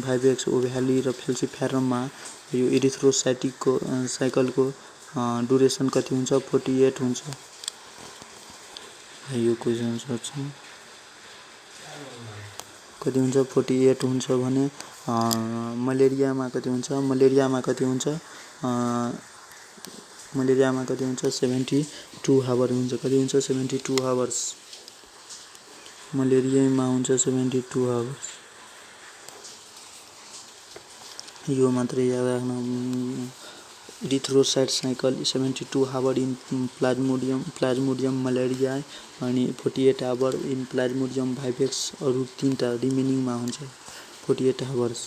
भाइभेक्स ओभ्याली र फ्याल्सिफेरममा यो इरिथ्रोसाइटिकको साइकलको ड्युरेसन कति हुन्छ 48 हुन्छ। यो क्वेसन सोध्छ कति हुन्छ 48 हुन्छ भने मलेरियामा कति हुन्छ 72 आवर हुन्छ कति हुन्छ 72 आवर्स मलेरियामा हुन्छ 72 आवर्स यो मात्रै याद राख्न। Erythrocyte cycle 72 hour in plasmodium malaria अनि 48 आवर इन प्लाज्मोडियम भाइभेक्स अरू 3टा रिमेनिङमा हुन्छ 48 आवर्स।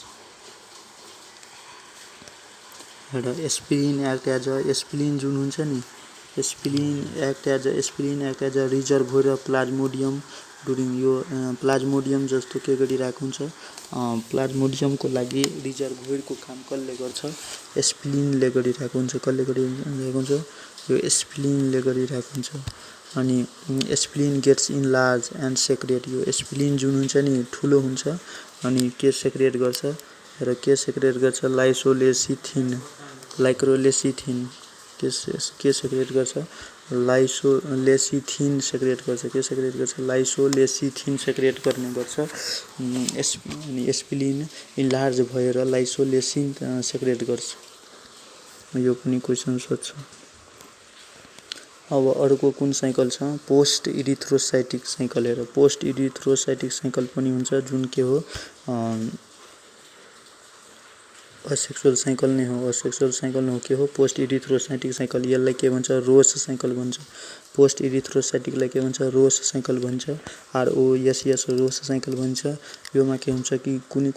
एउटा एस्पिरिन एक्ट जुन हुन्छ नि aspirin act as a reservoir of plasmodium during यो प्लाज्मोडियम जस्तो के गरिरहेको हुन्छ प्लाज्मोडियमको लागि रिजर्भोयरको काम कसले गर्छ एस्पिरिनले गरिरहेको हुन्छ यो एस्पिरिनले गरिरहेको हुन्छ। अनि aspirin gets in large and secrete यो एस्पिरिन जुन हुन्छ नि ठुलो हुन्छ अनि के सेक्रेट गर्छ लाइसोलेसिथिन के सेक्रेट गर्छ लाइसोलेसिथिन सेक्रेट गर्छ लाइसोलेसिथिन सेक्रेट गर्ने गर्छ अनि एस्पिरिन इन्लार्ज भएर लाइसोलेसिन सेक्रेट गर्छ यो पनि क्वेसन सोध्छ। अब अर्को कुन साइकल छ पोस्ट इरिथ्रोसाइटिक साइकल हेर पोस्ट इरिथ्रोसाइटिक साइकल पनि हुन्छ जुन के हो असेक्सुअल साइकल नै हो के हो पोस्ट इरिथ्रोसाइटिक साइकल यसलाई के भन्छ रोस साइकल भन्छ पोस्ट इरिथ्रोसाइटिकलाई के भन्छ रोस साइकल भन्छ ROSS रोस साइकल भन्छ। योमा के हुन्छ कि कुनै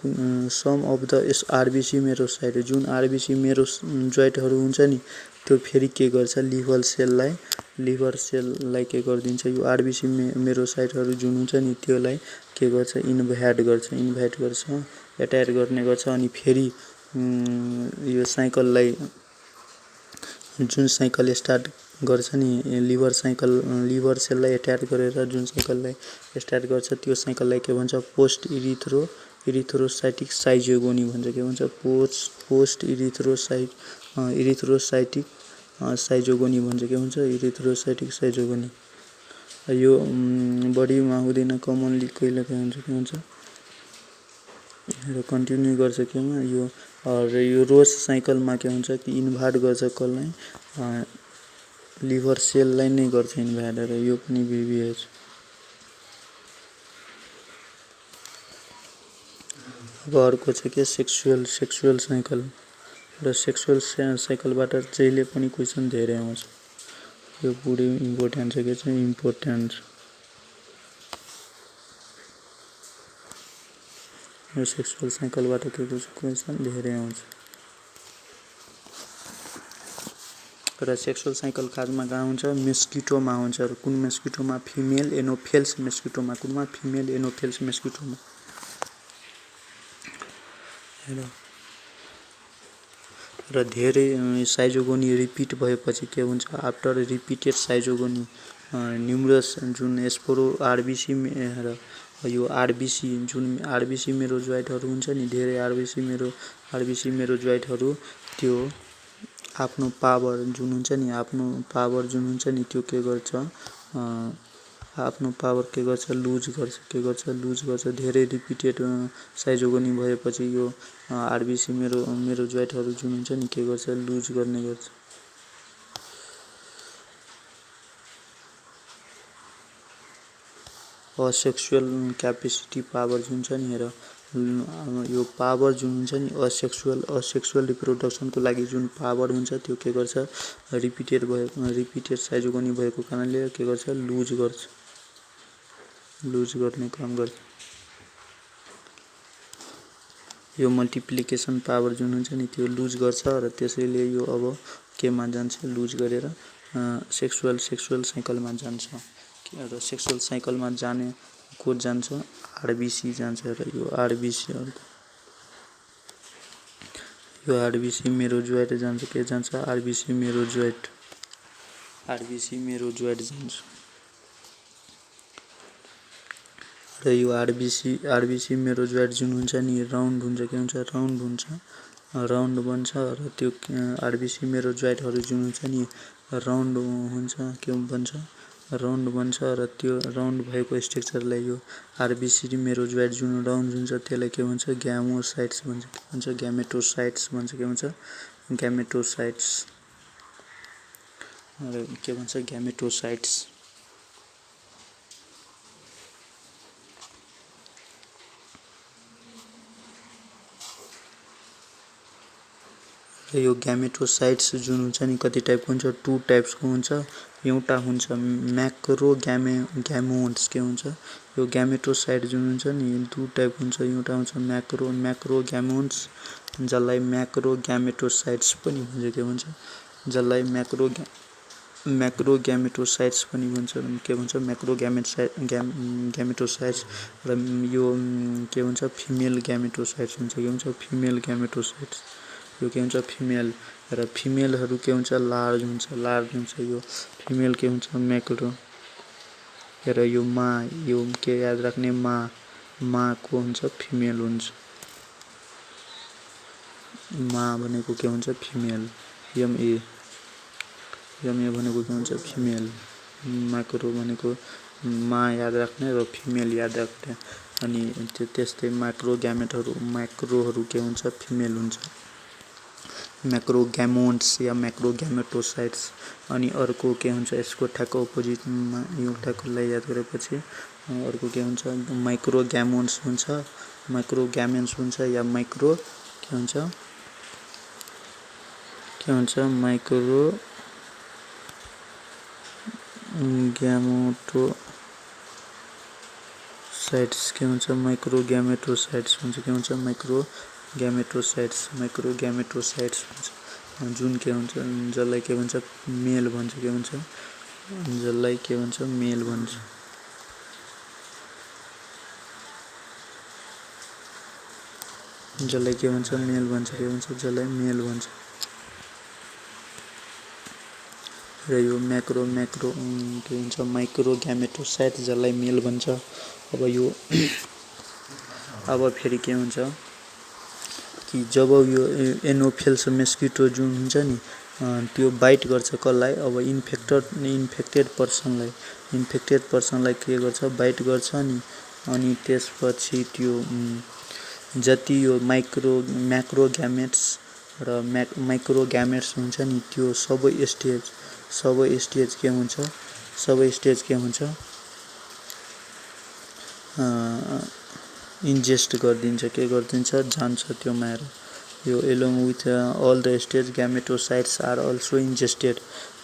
सम अफ द आरबिसी मेरोसाइट जुन आरबिसी मेरोजोइटहरू हुन्छ नि त्यो फेरि के गर्छ लिभर सेललाई के गरिदिन्छ यो आरबिसी मेरोसाइटहरू जुन हुन्छ नि त्यसलाई के गर्छ इन्भाइट गर्छ एट्याक गर्ने गर्छ अनि फेरि यो साइकललाई जुन साइकल स्टार्ट गर्छ नि लिभर सेललाई एट्याक गरेर जुन साइकललाई स्टार्ट गर्छ त्यो साइकललाई के भन्छ पोस्ट इरिथ्रोसाइटिक साइजोगोनी भन्छ के भन्छ पोस्ट इरिथ्रोसाइटिक साइजोगोनी भन्छ के भन्छ इरिथ्रोसाइटिक साइजोगोनी। यो बढीमा हुँदैन, कमनली कहिले के हुन्छ र कन्टिन्यू गर्छ केमा यो। र यो रोज साइकलमा के हुन्छ कि इन्भर्ट गर्छ कसलाई, लिभर सेललाई नै गर्छ इन्भर्ट, र यो पनि भिभिएच। अब अर्को छ के सेक्सुअल साइकल, र सेक्सुअल साइकलबाट जहिले पनि क्वेसन धेरै आउँछ। यो पुरै इम्पोर्टेन्ट छ, के छ इम्पोर्टेन्ट। यो सेक्सुअल साइकलबाट के क्वेसन धेरै आउँछ। र सेक्सुअल साइकल कहाँ हुन्छ, मेस्किटोमा हुन्छ। र कुन मेस्किटोमा, फिमेल एनोफेल्स मेस्किटोमा। कुनमा, फिमेल एनोफेल्स मेस्किटोमा। र धेरै साइजोगोनी रिपिट भएपछि के हुन्छ, आफ्टर रिपिटेड साइजोगोनी न्युमरस जुन स्पोरो आरबिसी र यो आरबिसी जुन आरबिसी मेरोजोइटहरू हुन्छ नि, धेरै आरबिसी मेरोजोइटहरू त्यो आफ्नो पावर जुन हुन्छ नि त्यो के गर्छ, आफ्नो पावर के गर्छ, लुज गर्छ। धेरै रिपिटेड साइजोगोनी भएपछि यो आरबिसी मेरोजोइटहरू जुन हुन्छ नि के गर्छ, लुज गर्ने गर्छ। असेक्सुअल क्यापेसिटी पावर जुन छ नि, र यो पावर जुन हुन्छ नि असेक्सुअल रिप्रोडक्सनको लागि जुन पावर हुन्छ त्यो के गर्छ, रिपिटेड साइजोगोनी भएको कारणले के गर्छ, लुज गर्ने काम गर्छ। यो मल्टिप्लिकेसन पावर जुन हुन्छ नि त्यो लुज गर्छ, र त्यसैले यो अब केमा जान्छ, लुज गरेर सेक्सुअल साइकलमा जान्छ। र सेक्सुअल साइकलमा जाने को जान्छ, आरबिसी जान्छ। र यो आरबिसी मेरोजोइट जान्छ, के जान्छ, आरबिसी मेरोजोइट जान्छ। र यो आरबिसी मेरोजोइट जुन हुन्छ नि राउन्ड हुन्छ, के हुन्छ, राउन्ड बन्छ। र त्यो आरबिसी मेरोजोइटहरू जुन हुन्छ नि राउन्ड हुन्छ, के बन्छ, राउन्ड बन्छ। र त्यो राउन्ड भएको स्ट्रक्चरलाई यो आरबिसी मेरोजोइट जुन राउन्ड हुन्छ त्यसलाई के भन्छ, ग्यामोसाइट्स भन्छ। के भन्छ, ग्यामेटोसाइट्स भन्छ। के भन्छ, ग्यामेटोसाइट्स। र के भन्छ, ग्यामेटोसाइट्स। र यो ग्यामेटोसाइट्स जुन हुन्छ नि कति टाइपको हुन्छ, 2 टाइप्सको हुन्छ। एउटा हुन्छ म्याक्रो ग्यामेट्स, के हुन्छ, यो ग्यामेटोसाइट जुन हुन्छ नि 2 टाइपको हुन्छ। एउटा हुन्छ म्याक्रो ग्यामेट्स, जसलाई म्याक्रो ग्यामेटोसाइट्स पनि भन्छ। के भन्छ, जसलाई म्याक्रो ग्यामेटोसाइट्स पनि भन्छ। के भन्छ, म्याक्रो ग्यामेटोसाइट्स। र यो के हुन्छ, फिमेल ग्यामेटोसाइट्स हुन्छ। के हुन्छ, फिमेल ग्यामेटोसाइट्स। यो के हुन्छ, फिमेल। र फिमेलहरू के हुन्छ, लार्ज हुन्छ। यो फिमेल के हुन्छ, म्याक्रो। र यो यो के याद राख्ने, मा को हुन्छ, फिमेल हुन्छ। मा भनेको के हुन्छ, फिमेल। एमए भनेको के हुन्छ, फिमेल। म्याक्रो भनेको मा याद राख्ने र फिमेल याद राख्ने। अनि त्यस्तै म्याक्रोहरू के हुन्छ, फिमेल हुन्छ। म्याक्रोग्यामोन्ट्स या म्याक्रोग्यामेटोसाइट्स। अनि अर्को के हुन्छ, यसको ठ्याक्क अपोजिटमा यो ठ्याक्कलाई याद गरेपछि अर्को के हुन्छ, माइक्रोग्यामोन्ट्स हुन्छ। या माइक्रो के हुन्छ, माइक्रो ग्यामेटोसाइट्स। के हुन्छ, माइक्रोग्यामेटोसाइट्स हुन्छ। के हुन्छ, माइक्रोग्यामेटोसाइट्स हुन्छ। जुन के हुन्छ, जसलाई के भन्छ, मेल भन्छ। के भन्छ, जसलाई के भन्छ, मेल भन्छ। जसलाई के भन्छ, मेल भन्छ। के भन्छ, जसलाई मेल भन्छ। र यो म्याक्रो के हुन्छ, माइक्रोग्यामेटोसाइट, जसलाई मेल भन्छ। अब फेरि के हुन्छ कि जब यो एनोफेल्स मेस्किटो जुन हुन्छ नि, त्यो बाइट गर्छ कसलाई, अब इन्फेक्टेड पर्सनलाई के गर्छ, बाइट गर्छ नि। अनि त्यसपछि त्यो जति यो म्याक्रोग्यामेट्स र माइक्रोग्यामेट्स हुन्छ नि, त्यो सबै स्टेज के हुन्छ, इन्जेस्ट गरिदिन्छ, के गरिदिन्छ, जान्छ त्यो माएर। यो along with all the stage gametocytes are also ingested.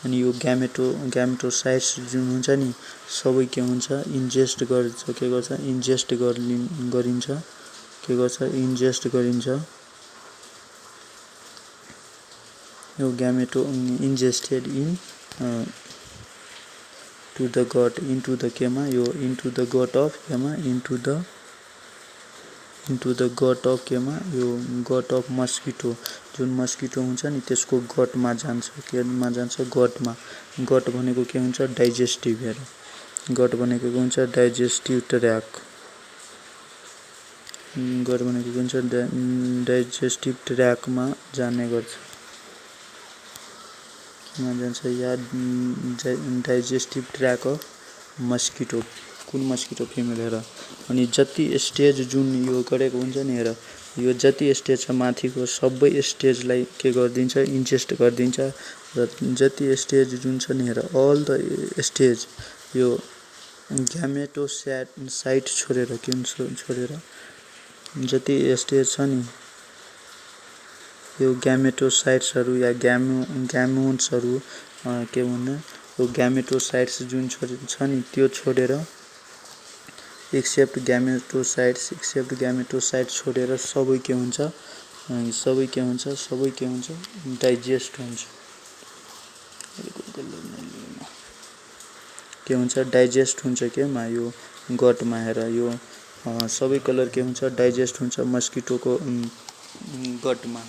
अनि यो ग्यामेटोसाइट्स जुन हुन्छ नि, सबै के हुन्छ, इन्जेस्ट गर्छ, के गर्छ, इन्जेस्ट गरिन्छ, के गर्छ, इन्जेस्ट गरिन्छ। यो gameto ingested to the gut, into the केमा, यो इन्टु द गट अफ केमा, इन्टु द गट अफ केमा, यो गट अफ मस्किटो। जुन मस्किटो हुन्छ नि, त्यसको गटमा जान्छ, केमा जान्छ, गटमा। गट भनेको के हुन्छ, डाइजेस्टिभ। हेर, गट भनेको के हुन्छ, डाइजेस्टिभ ट्र्याक। गट भनेको के हुन्छ, डाइजेस्टिभ ट्र्याकमा जाने गर्छ। केमा जान्छ, या डाइजेस्टिभ ट्र्याक अफ मस्किटो। कुन मस्किटो, फिमेल। हेर, अनि जति स्टेज जुन यो गरेको हुन्छ नि, हेर, यो जति स्टेज छ माथिको सबै स्टेजलाई के गरिदिन्छ, इन्जेस्ट गरिदिन्छ। र जति स्टेज जुन छ नि, हेर, अल द स्टेज यो ग्यामेटोसाइट छोडेर, के छोडेर, जति स्टेज छ नि, यो ग्यामेटोसाइट्सहरू या ग्यामेट्सहरू के भन्दा, यो ग्यामेटोसाइट्स जुन छ नि, त्यो छोडेर, एक्सेप्ट ग्यामेटोसाइट छोडेर सबै के हुन्छ, डाइजेस्ट हुन्छ। के हुन्छ, डाइजेस्ट हुन्छ, केमा, यो गटमा। हेर, यो सबै कलर के हुन्छ, डाइजेस्ट हुन्छ मस्किटोको गटमा,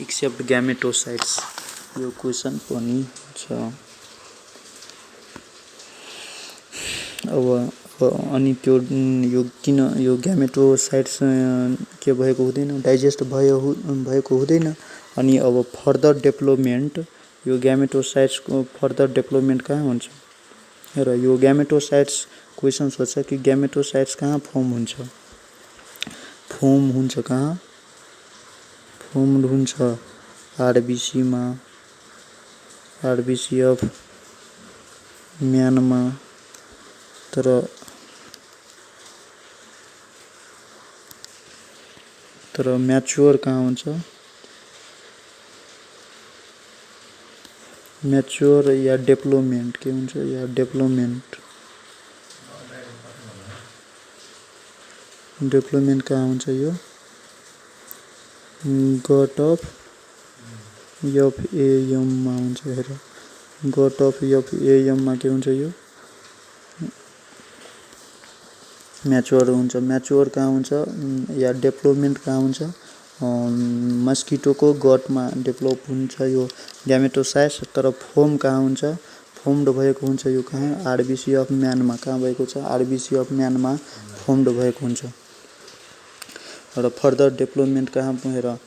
एक्सेप्ट ग्यामेटोसाइट्स। यो क्वेसन पनि छ। अब अनि त्यो यो किन यो ग्यामेटोसाइट्स के भएको हुँदैन, डाइजेस्ट भएको हुँदैन। अनि अब फर्दर डेभलपमेन्ट, यो ग्यामेटोसाइट्सको फर्दर डेभलपमेन्ट कहाँ हुन्छ। हेर, यो ग्यामेटोसाइट्स क्वेसन सोध्छ कि ग्यामेटोसाइट्स कहाँ फर्म हुन्छ, कहाँ फर्म हुन्छ, आरबिसीमा, आरबिसी अफ म्यानमा। तर म्याच्योर कहाँ हुन्छ, म्याच्योर या डेभलपमेन्ट, के हुन्छ, या डेभलपमेन्ट कहाँ हुन्छ, यो गट अफ एफएएममा हुन्छ। हेर, गट अफ एफएएममा के हुन्छ, यो म्याच्योर हुन्छ। म्याच्योर कहाँ हुन्छ, या डेभलपमेन्ट कहाँ हुन्छ, मस्किटोको गटमा डेभलप हुन्छ यो ग्यामेटोसाइट्स। तर फर्म कहाँ हुन्छ, फर्मड भएको हुन्छ यो कहाँ, आरबिसी अफ म्यानमा। कहाँ भएको छ, आरबिसी अफ म्यानमा फर्मड भएको हुन्छ। र फर्दर डेभलपमेन्ट कहाँ, हेर,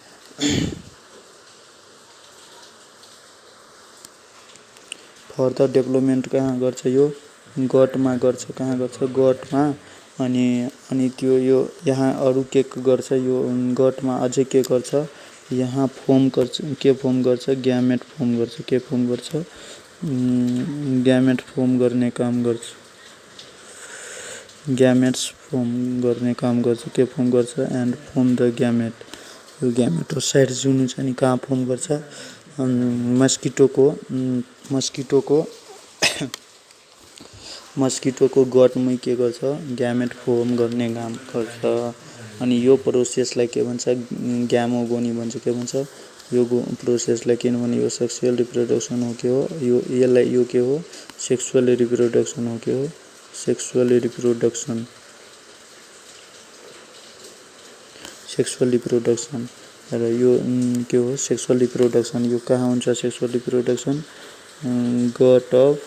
फर्दर डेभलपमेन्ट कहाँ गर्छ, यो गटमा गर्छ। कहाँ गर्छ, गटमा। अनि त्यो यो यहाँ अरू के गर्छ, यो गटमा अझै के गर्छ, यहाँ फर्म गर्छ, के फर्म गर्छ, ग्यामेट फर्म गर्छ। के फर्म गर्छ, ग्यामेट फर्म गर्ने काम गर्छ, ग्यामेट्स फर्म गर्ने काम गर्छ। के फर्म गर्छ, एन्ड फर्म द ग्यामेट। यो ग्यामेटोसाइट्स जुन हुन्छ नि, कहाँ फर्म गर्छ, मस्किटोको गटमै के गर्छ, ग्यामेट फर्म गर्ने काम गर्छ। अनि यो प्रोसेसलाई के भन्छ, ग्यामोगोनी भन्छ। के भन्छ, यो प्रोसेसलाई, किनभने यो सेक्सुअल रिप्रोडक्सन हो, के हो, यो के हो, सेक्सुअल रिप्रोडक्सन हो, के हो, सेक्सुअल रिप्रोडक्सन। र यो के हो, सेक्सुअल रिप्रोडक्सन। यो कहाँ हुन्छ, सेक्सुअल रिप्रोडक्सन, गट अफ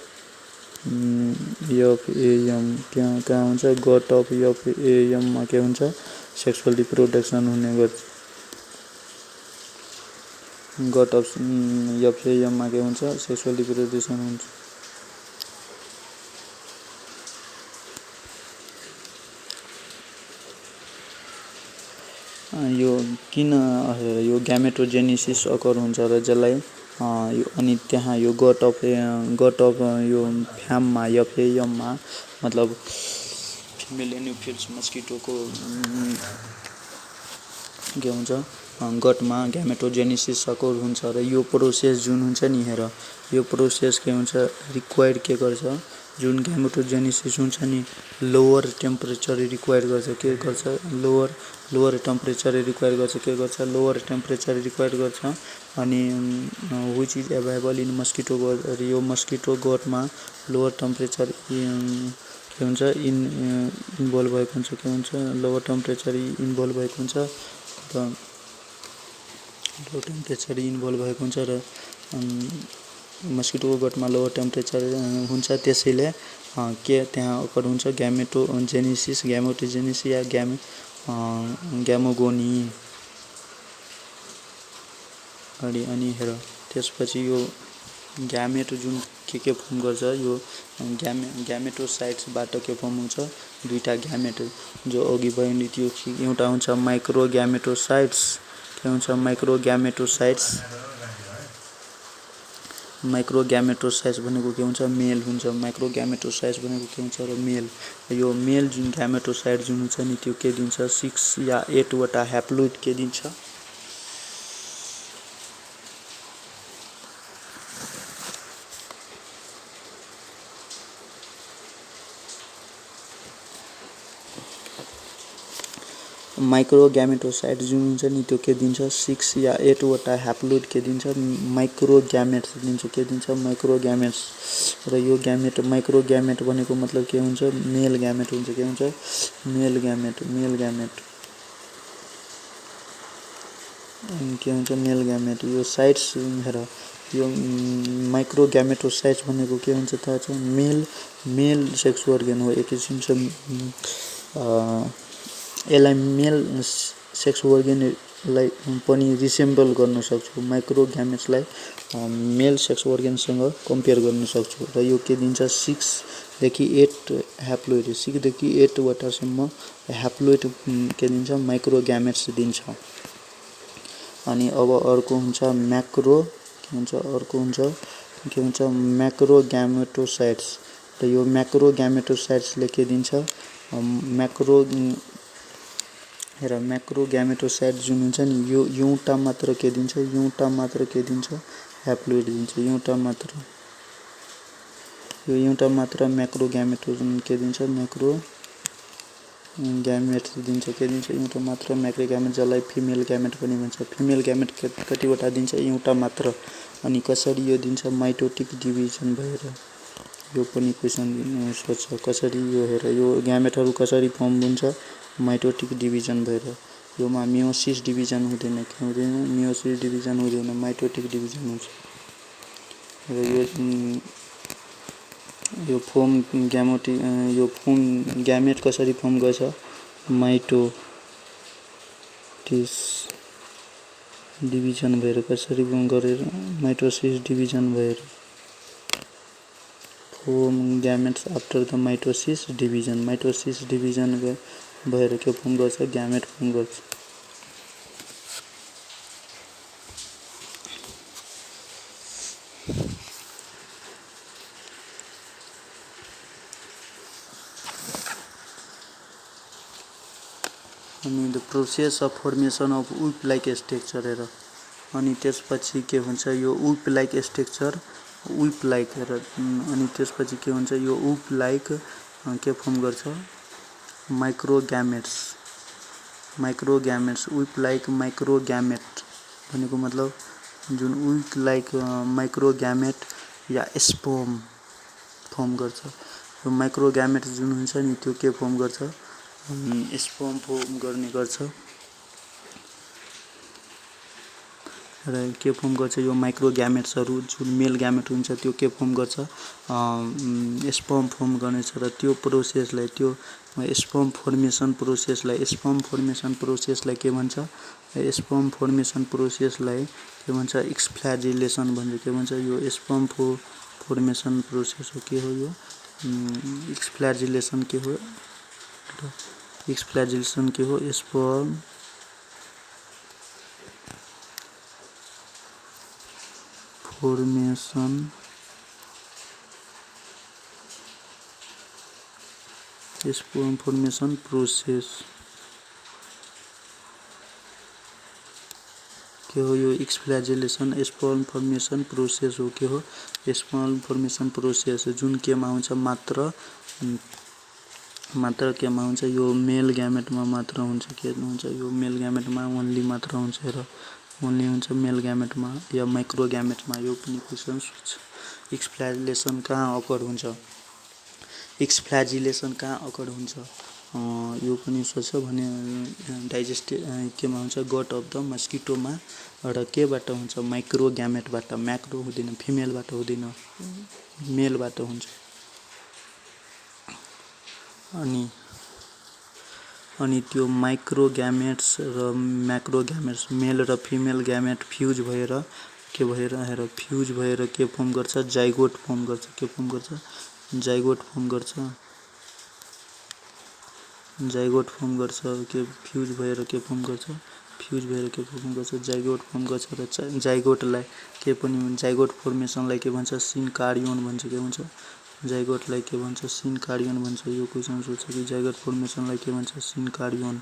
एफएएम। कहाँ हुन्छ, गट अफ एफएएममा के हुन्छ, सेक्सुअल रिप्रोडक्सन हुने गर्छ। गट अफ एफएएममा के हुन्छ सेक्सुअल रिप्रोडक्सन हुन्छ। यो किन यो ग्यामेटोजेनेसिस अकर हुन्छ र जसलाई अनि त्यहाँ यो गट अफ यो फ्याममा एफएएममा मतलब फिमेल एनोफिल्स मस्किटोको के हुन्छ गटमा ग्यामेटोजेनेसिस अकर हुन्छ र यो प्रोसेस जुन हुन्छ नि हेर यो प्रोसेस के हुन्छ रिक्वायर के गर्छ जुन ग्यामेटोजेनेसिस हुन्छ नि लोअर टेम्परेचर रिक्वायर गर्छ के गर्छ लोअर टेम्परेचर रिक्वायर गर्छ के गर्छ लोअर टेम्परेचर रिक्वायर गर्छ अनि which is available in mosquito gut यो मस्किटो गटमा लोअर टेम्परेचर के हुन्छ इन्भल्भ भएको हुन्छ के हुन्छ लोअर टेम्परेचर इन्भल्भ भएको हुन्छ र लो टेम्परेचर इन्भल्भ भएको हुन्छ र मस्किटोको गटमा लोअर टेम्परेचर हुन्छ त्यसैले के त्यहाँ अकर हुन्छ ग्यामेटोजेनेसिस या ग्यामोगोनी अनि हेर त्यसपछि यो ग्यामेट जुन के फर्म गर्छ यो ग्यामेटोसाइट्सबाट के फर्म हुन्छ दुईटा ग्यामेट जो अघि भयो नि त्यो एउटा हुन्छ माइक्रो ग्यामेटोसाइट्स के हुन्छ माइक्रो ग्यामेटोसाइट्स भनेको के हुन्छ मेल हुन्छ माइक्रो ग्यामेटोसाइट्स भनेको के हुन्छ र मेल यो मेल जुन ग्यामेटोसाइट जुन हुन्छ नि त्यो के दिन्छ 6 या 8 वटा ह्याप्लोइड के दिन्छ माइक्रो ग्यामेटोसाइट जुन हुन्छ नि त्यो के दिन्छ 6 या 8 वटा ह्याप्लोइड के दिन्छ माइक्रो ग्यामेट्स दिन्छ के दिन्छ माइक्रो ग्यामेट्स र यो ग्यामेट माइक्रो ग्यामेट भनेको मतलब के हुन्छ मेल ग्यामेट हुन्छ के हुन्छ मेल ग्यामेट के हुन्छ मेल ग्यामेट यो साइट्स हेर यो माइक्रो ग्यामेटोसाइट्स भनेको के हुन्छ थाहा छ मेल सेक्स अर्गन हो एक किसिमको यसलाई मेल सेक्स अर्गनलाई पनि रिसेम्बल गर्न सक्छु माइक्रो ग्यामेट्सलाई मेल सेक्स अर्गनसँग कम्पेयर गर्न सक्छु र यो के दिन्छ 6 देखि 8 ह्याप्लोइड 6 देखि 8 वटासम्म ह्याप्लोइड के दिन्छ माइक्रो ग्यामेट्स दिन्छ अनि अब अर्को हुन्छ म्याक्रो के हुन्छ म्याक्रो ग्यामेटोसाइट्स र यो म्याक्रो ग्यामेटोसाइट्सले के दिन्छ म्याक्रो ग्यामेटोसाइट जुन हुन्छ नि यो एउटा मात्र के दिन्छ ह्याप्लोइड दिन्छ एउटा मात्र म्याक्रो ग्यामेटो के दिन्छ म्याक्रो ग्यामेट दिन्छ के दिन्छ एउटा मात्र म्याक्रो ग्यामेट जसलाई फिमेल ग्यामेट पनि भन्छ फिमेल ग्यामेट कतिवटा दिन्छ एउटा मात्र अनि कसरी यो दिन्छ माइटोटिक डिभिजन भएर यो पनि क्वेशन सोध्छ कसरी यो हेर यो ग्यामेटहरू कसरी फर्म हुन्छ माइटोटिक डिभिजन भएर योमा मियोसिस डिभिजन हुँदैन के हुँदैन मियोसिस डिभिजन हुँदैन माइटोटिक डिभिजन हुन्छ र यो फर्म ग्यामेट कसरी फर्म गर्छ माइटोटिस डिभिजन भएर कसरी फर्म गरेर माइटोसिस डिभिजन भएर form gametes after the mitosis division भएर के फर्म गर्छ ग्यामेट फर्म गर्छ अनि the process of formation of उप लाइक स्ट्रक्चर हेर अनि त्यसपछि के हुन्छ यो उप लाइक स्ट्रक्चर हेर अनि त्यसपछि के हुन्छ यो उप लाइक के फर्म गर्छ माइक्रो ग्यामेट्स उप लाइक माइक्रो ग्यामेट भनेको मतलब जुन उप लाइक माइक्रो ग्यामेट या स्पर्म फर्म गर्छ यो माइक्रो ग्यामेट जुन हुन्छ नि त्यो के फर्म गर्छ स्पर्म फर्म गर्ने गर्छ र के फर्म गर्छ यो माइक्रो ग्यामेट्सहरू जुन मेल ग्यामेट हुन्छ त्यो के फर्म गर्छ स्पर्म फर्म गर्नेछ र त्यो प्रोसेसलाई त्यो स्पर्म फर्मेसन प्रोसेसलाई के भन्छ स्पर्म फर्मेसन प्रोसेसलाई के भन्छ एक्सफ्ल्याजिलेसन भन्छ के भन्छ यो स्पर्म फर्मेसन प्रोसेस हो के हो यो एक्सफ्ल्याजिलेसन के हो स्पर्म फॉर्मेशन प्रोसेस के हो यो एक्सफ्ल्याजिलेसन स्पर्म फर्मेसन प्रोसेस हो के हो स्पर्म फर्मेसन प्रोसेस जुन केमा हुन्छ मात्र केमा हुन्छ यो मेल ग्यामेटमा मात्र हुन्छ के हुन्छ यो मेल ग्यामेटमा ओन्ली मात्र हुन्छ र ओन्ली हुन्छ मेल ग्यामेटमा या माइक्रो ग्यामेटमा यो पनि क्वेशन सोध्छ एक्सफ्ल्याजिलेसन कहाँ अकर हुन्छ यो पनि सोध्छ भने केमा हुन्छ गट अफ द मस्किटोमा र केबाट हुन्छ माइक्रो ग्यामेटबाट म्याक्रो हुँदैन फिमेलबाट हुँदैन मेलबाट हुन्छ अनि त्यो माइक्रो ग्यामेट्स र म्याक्रो ग्यामेट्स मेल र फिमेल ग्यामेट फ्युज भएर के फर्म गर्छ जाइगोट फर्म गर्छ के फर्म गर्छ जाइगोट फर्म गर्छ के फ्युज भएर के फर्म गर्छ जाइगोट फर्म गर्छ र जाइगोटलाई के पनि जाइगोट फर्मेसनलाई के भन्छ सिनकार्योन भन्छ के भन्छ जाइगोटलाई के भन्छ सिनकार्योन भन्छ यो क्वेशन सोध्छ कि जाइगोट फर्मेसनलाई के भन्छ सिनकार्योन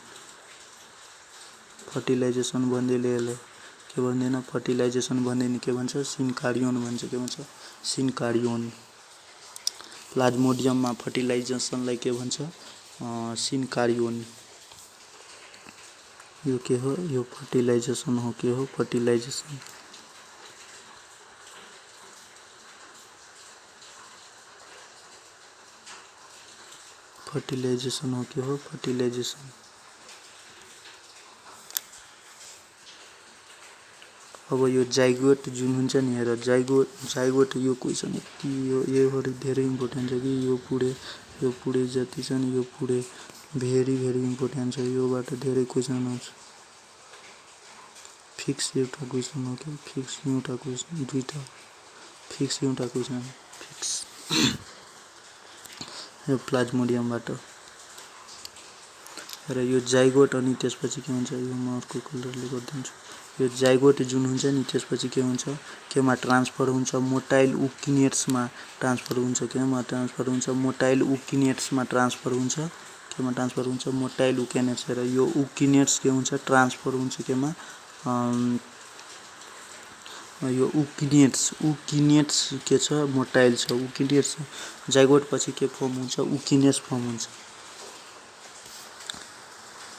फर्टिलाइजेसन भन्दैले यसलाई के भन्दैन फर्टिलाइजेसन भन्दैन के भन्छ सिनकार्योन भन्छ के भन्छ सिनकार्योन प्लाज्मोडियममा फर्टिलाइजेसनलाई के भन्छ सिनकार्योन यो के हो यो फर्टिलाइजेसन हो के हो फर्टिलाइजेसन हो के हो फर्टिलाइजेसन अब यो जाइगोट जुन हुन्छ नि हेर जाइगोट यो क्वेशन यति यो धेरै इम्पोर्टेन्ट छ कि यो पुढे जति छ नि यो पुढे भेरी इम्पोर्टेन्ट छ योबाट धेरै क्वेशन आउँछ फिक्स एउटा क्वेशन हो कि फिक्स एउटा क्वेशन दुईटा फिक्स एउटा क्वेशन फिक्स यो प्लाज्मोडियमबाट र यो जाइगोट अनि त्यसपछि के हुन्छ यो म अर्को कलरले गरिदिन्छु यो जाइगोट जुन हुन्छ नि त्यसपछि के हुन्छ केमा ट्रान्सफर हुन्छ मोटाइल उकिनेट्समा ट्रान्सफर हुन्छ केमा ट्रान्सफर हुन्छ मोटाइल उकिनेट्समा ट्रान्सफर हुन्छ केमा ट्रान्सफर हुन्छ मोटाइल उकिनेट्स र यो उकिनेट्स के हुन्छ ट्रान्सफर हुन्छ केमा यो उकिनेट्स के छ मोटाइल छ उकिनेट्स जाइगोट पछि के फर्म हुन्छ उकिनेट्स फर्म हुन्छ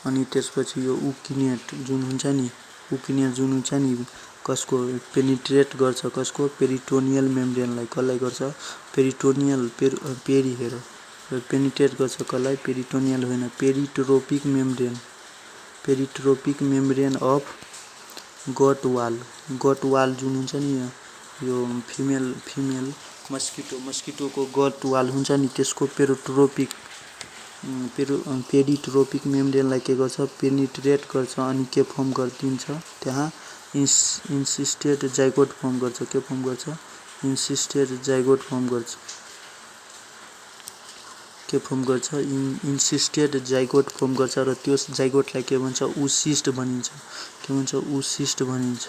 अनि त्यसपछि यो उकिनेट जुन हुन्छ नि कसको पेनिट्रेट गर्छ कसको पेरिटोनियल मेम्ब्रेनलाई कसलाई गर्छ पेरिटोनियल पेरी हेर पेनिट्रेट गर्छ कसलाई पेरिटोनियल होइन पेरिट्रोपिक मेम्ब्रेन अफ गट वाल जुन हुन्छ नि यो फिमेल मस्किटोको गट वाल हुन्छ नि त्यसको पेरिट्रोपिक मेम्ब्रेनलाई के गर्छ पेनिट्रेट गर्छ अनि के फर्म गरिदिन्छ त्यहाँ इन्सिस्टेड जाइगोट फर्म गर्छ के फर्म गर्छ इन्सिस्टेड जाइगोट फर्म गर्छ के फर्म गर्छ इन्सिस्टेड जाइगोट फर्म गर्छ र त्यो जाइगोटलाई के भन्छ उसिस्ट भनिन्छ के भन्छ उसिस्ट भनिन्छ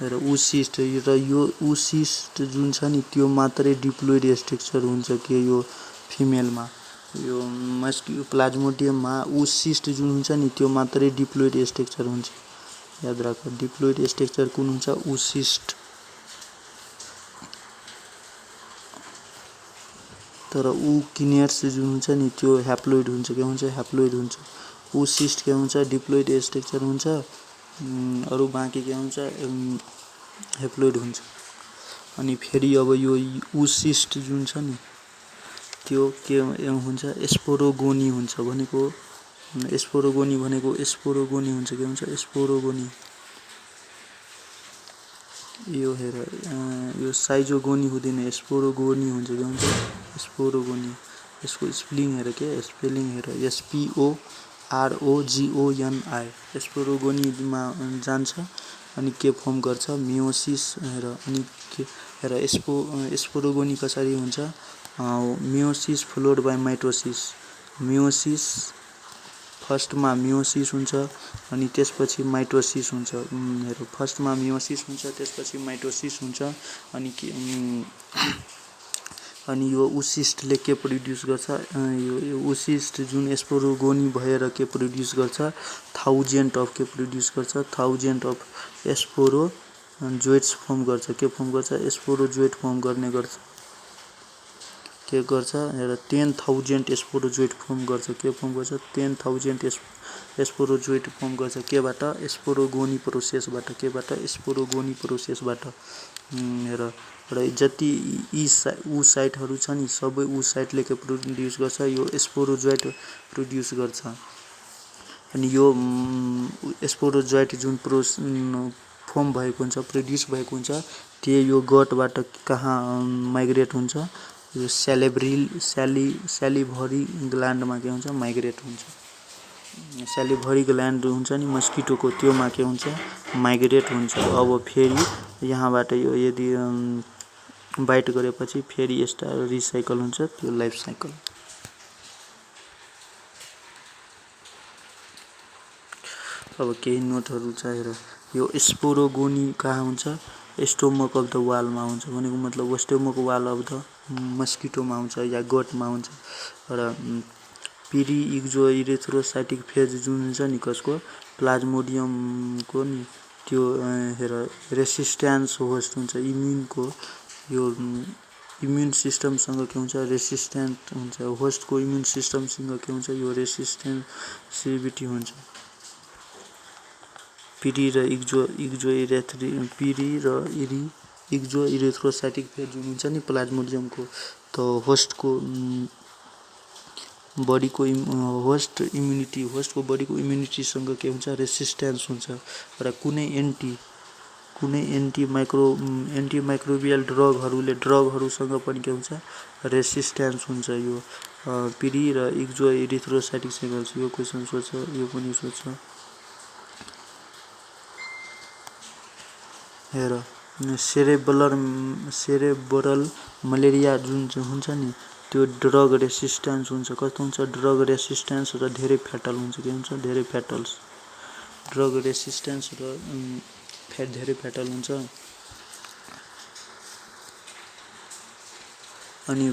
र उसिस्ट र यो उसिस्ट जुन छ नि त्यो मात्रै डिप्लोइड स्ट्रक्चर हुन्छ के यो फिमेलमा यो प्लाज्मोडियममा उसिस्ट जुन हुन्छ नि त्यो मात्रै डिप्लोइड स्ट्रक्चर हुन्छ याद राख डिप्लोइड स्ट्रक्चर कुन हुन्छ उसिस्ट तर उकिनेट्स जुन हुन्छ नि त्यो ह्याप्लोइड हुन्छ के हुन्छ ह्याप्लोइड हुन्छ उसिस्ट के हुन्छ डिप्लोइड स्ट्रक्चर हुन्छ अरु बाँकी के हुन्छ ह्याप्लोइड हुन्छ अनि फेरि अब यो उसिस्ट जुन छ नि त्यो के हुन्छ स्पोरोगोनी हुन्छ भनेको स्पोरोगोनी हुन्छ के हुन्छ यो हेर यो साइजोगोनी हुँदैन, स्पोरोगोनी हुन्छ। के हुन्छ? स्पोरोगोनी। यसको स्पेलिङ हेर के स्पेलिङ हेर SPOROGONI। स्पोरोगोनीमा जान्छ अनि के फर्म गर्छ मियोसिस हेर अनि के हेर स्पोरोगोनी कसरी हुन्छ meiosis followed by mitosis. Meiosis फर्स्टमा मियोसिस हुन्छ अनि त्यसपछि माइटोसिस हुन्छ। हेर फर्स्टमा मियोसिस हुन्छ त्यसपछि माइटोसिस हुन्छ अनि के अनि यो उसिस्टले के प्रोड्युस गर्छ यो उसिस्ट जुन स्पोरोगोनी भएर के प्रोड्युस गर्छ थाउजेन्ड अफ के प्रोड्युस गर्छ थाउजेन्ड अफ स्पोरो जोइट्स फर्म गर्छ। के फर्म गर्छ स्पोरोजोइट फर्म गर्ने गर्छ। के गर्छ हेर 10,000 स्पोरोजोइट फर्म गर्छ। के फर्म गर्छ 10,000 स्पोरोजोइट फर्म गर्छ। केबाट स्पोरोगोनी प्रोसेसबाट। केबाट स्पोरोगोनी प्रोसेसबाट। हेर र जति ऊ साइटहरू छ नि सबै ऊ साइटले के प्रोड्युस गर्छ यो स्पोरोजोइट प्रोड्युस गर्छ। अनि यो स्पोरोजोइट जुन फर्म भएको हुन्छ प्रोड्युस भएको हुन्छ त्यो यो गटबाट कहाँ माइग्रेट हुन्छ यो स्यालिभरी ग्ल्यान्डमा के हुन्छ माइग्रेट हुन्छ। स्यालिभरी ग्ल्यान्ड हुन्छ नि मस्किटोको त्योमा के हुन्छ माइग्रेट हुन्छ। अब फेरि यहाँबाट यो यदि बाइट गरेपछि फेरि रिसाइकल हुन्छ त्यो लाइफ साइकल। अब केही नोटहरू छ हेर यो स्पोरोगोनी कहाँ हुन्छ स्टोमक अफ द वालमा हुन्छ। भनेको मतलब स्टोमक वाल अफ द मस्किटोमा हुन्छ या गटमा हुन्छ। र पिरी इक्जोइरेथ्रोसाइटिक फेज जुन हुन्छ नि कसको प्लाज्मोडियमको नि त्यो हेर रेसिस्टेन्स होस्ट हुन्छ इम्युनको यो इम्युन सिस्टमसँग के हुन्छ रेसिस्टेन्ट हुन्छ। होस्टको इम्युन सिस्टमसँग के हुन्छ यो रेसिस्टेन्सिभिटी हुन्छ। पिरी र इक्जोइरेथ्रोसाइटिक फेज जुन हुन्छ नि प्लाज्मोडियमको त होस्टको बडीको होस्टको बडीको इम्युनिटीसँग के हुन्छ रेसिस्टेन्स हुन्छ। र कुनै एन्टिमाइक्रोबियल ड्रगहरूसँग पनि के हुन्छ रेसिस्टेन्स हुन्छ। यो पिरी र इक्जोइरेथ्रोसाइटिक सेल्स यो क्वेसन सोध्छ यो पनि सोध्छ। हेर सेरेब्रल मलेरिया जुन हुन्छ नि त्यो ड्रग रेसिस्टेन्स हुन्छ। कस्तो हुन्छ ड्रग रेसिस्टेन्स र धेरै फ्याटल हुन्छ। के हुन्छ धेरै फ्याटल्स ड्रग रेसिस्टेन्स र धेरै फ्याटल हुन्छ। अनि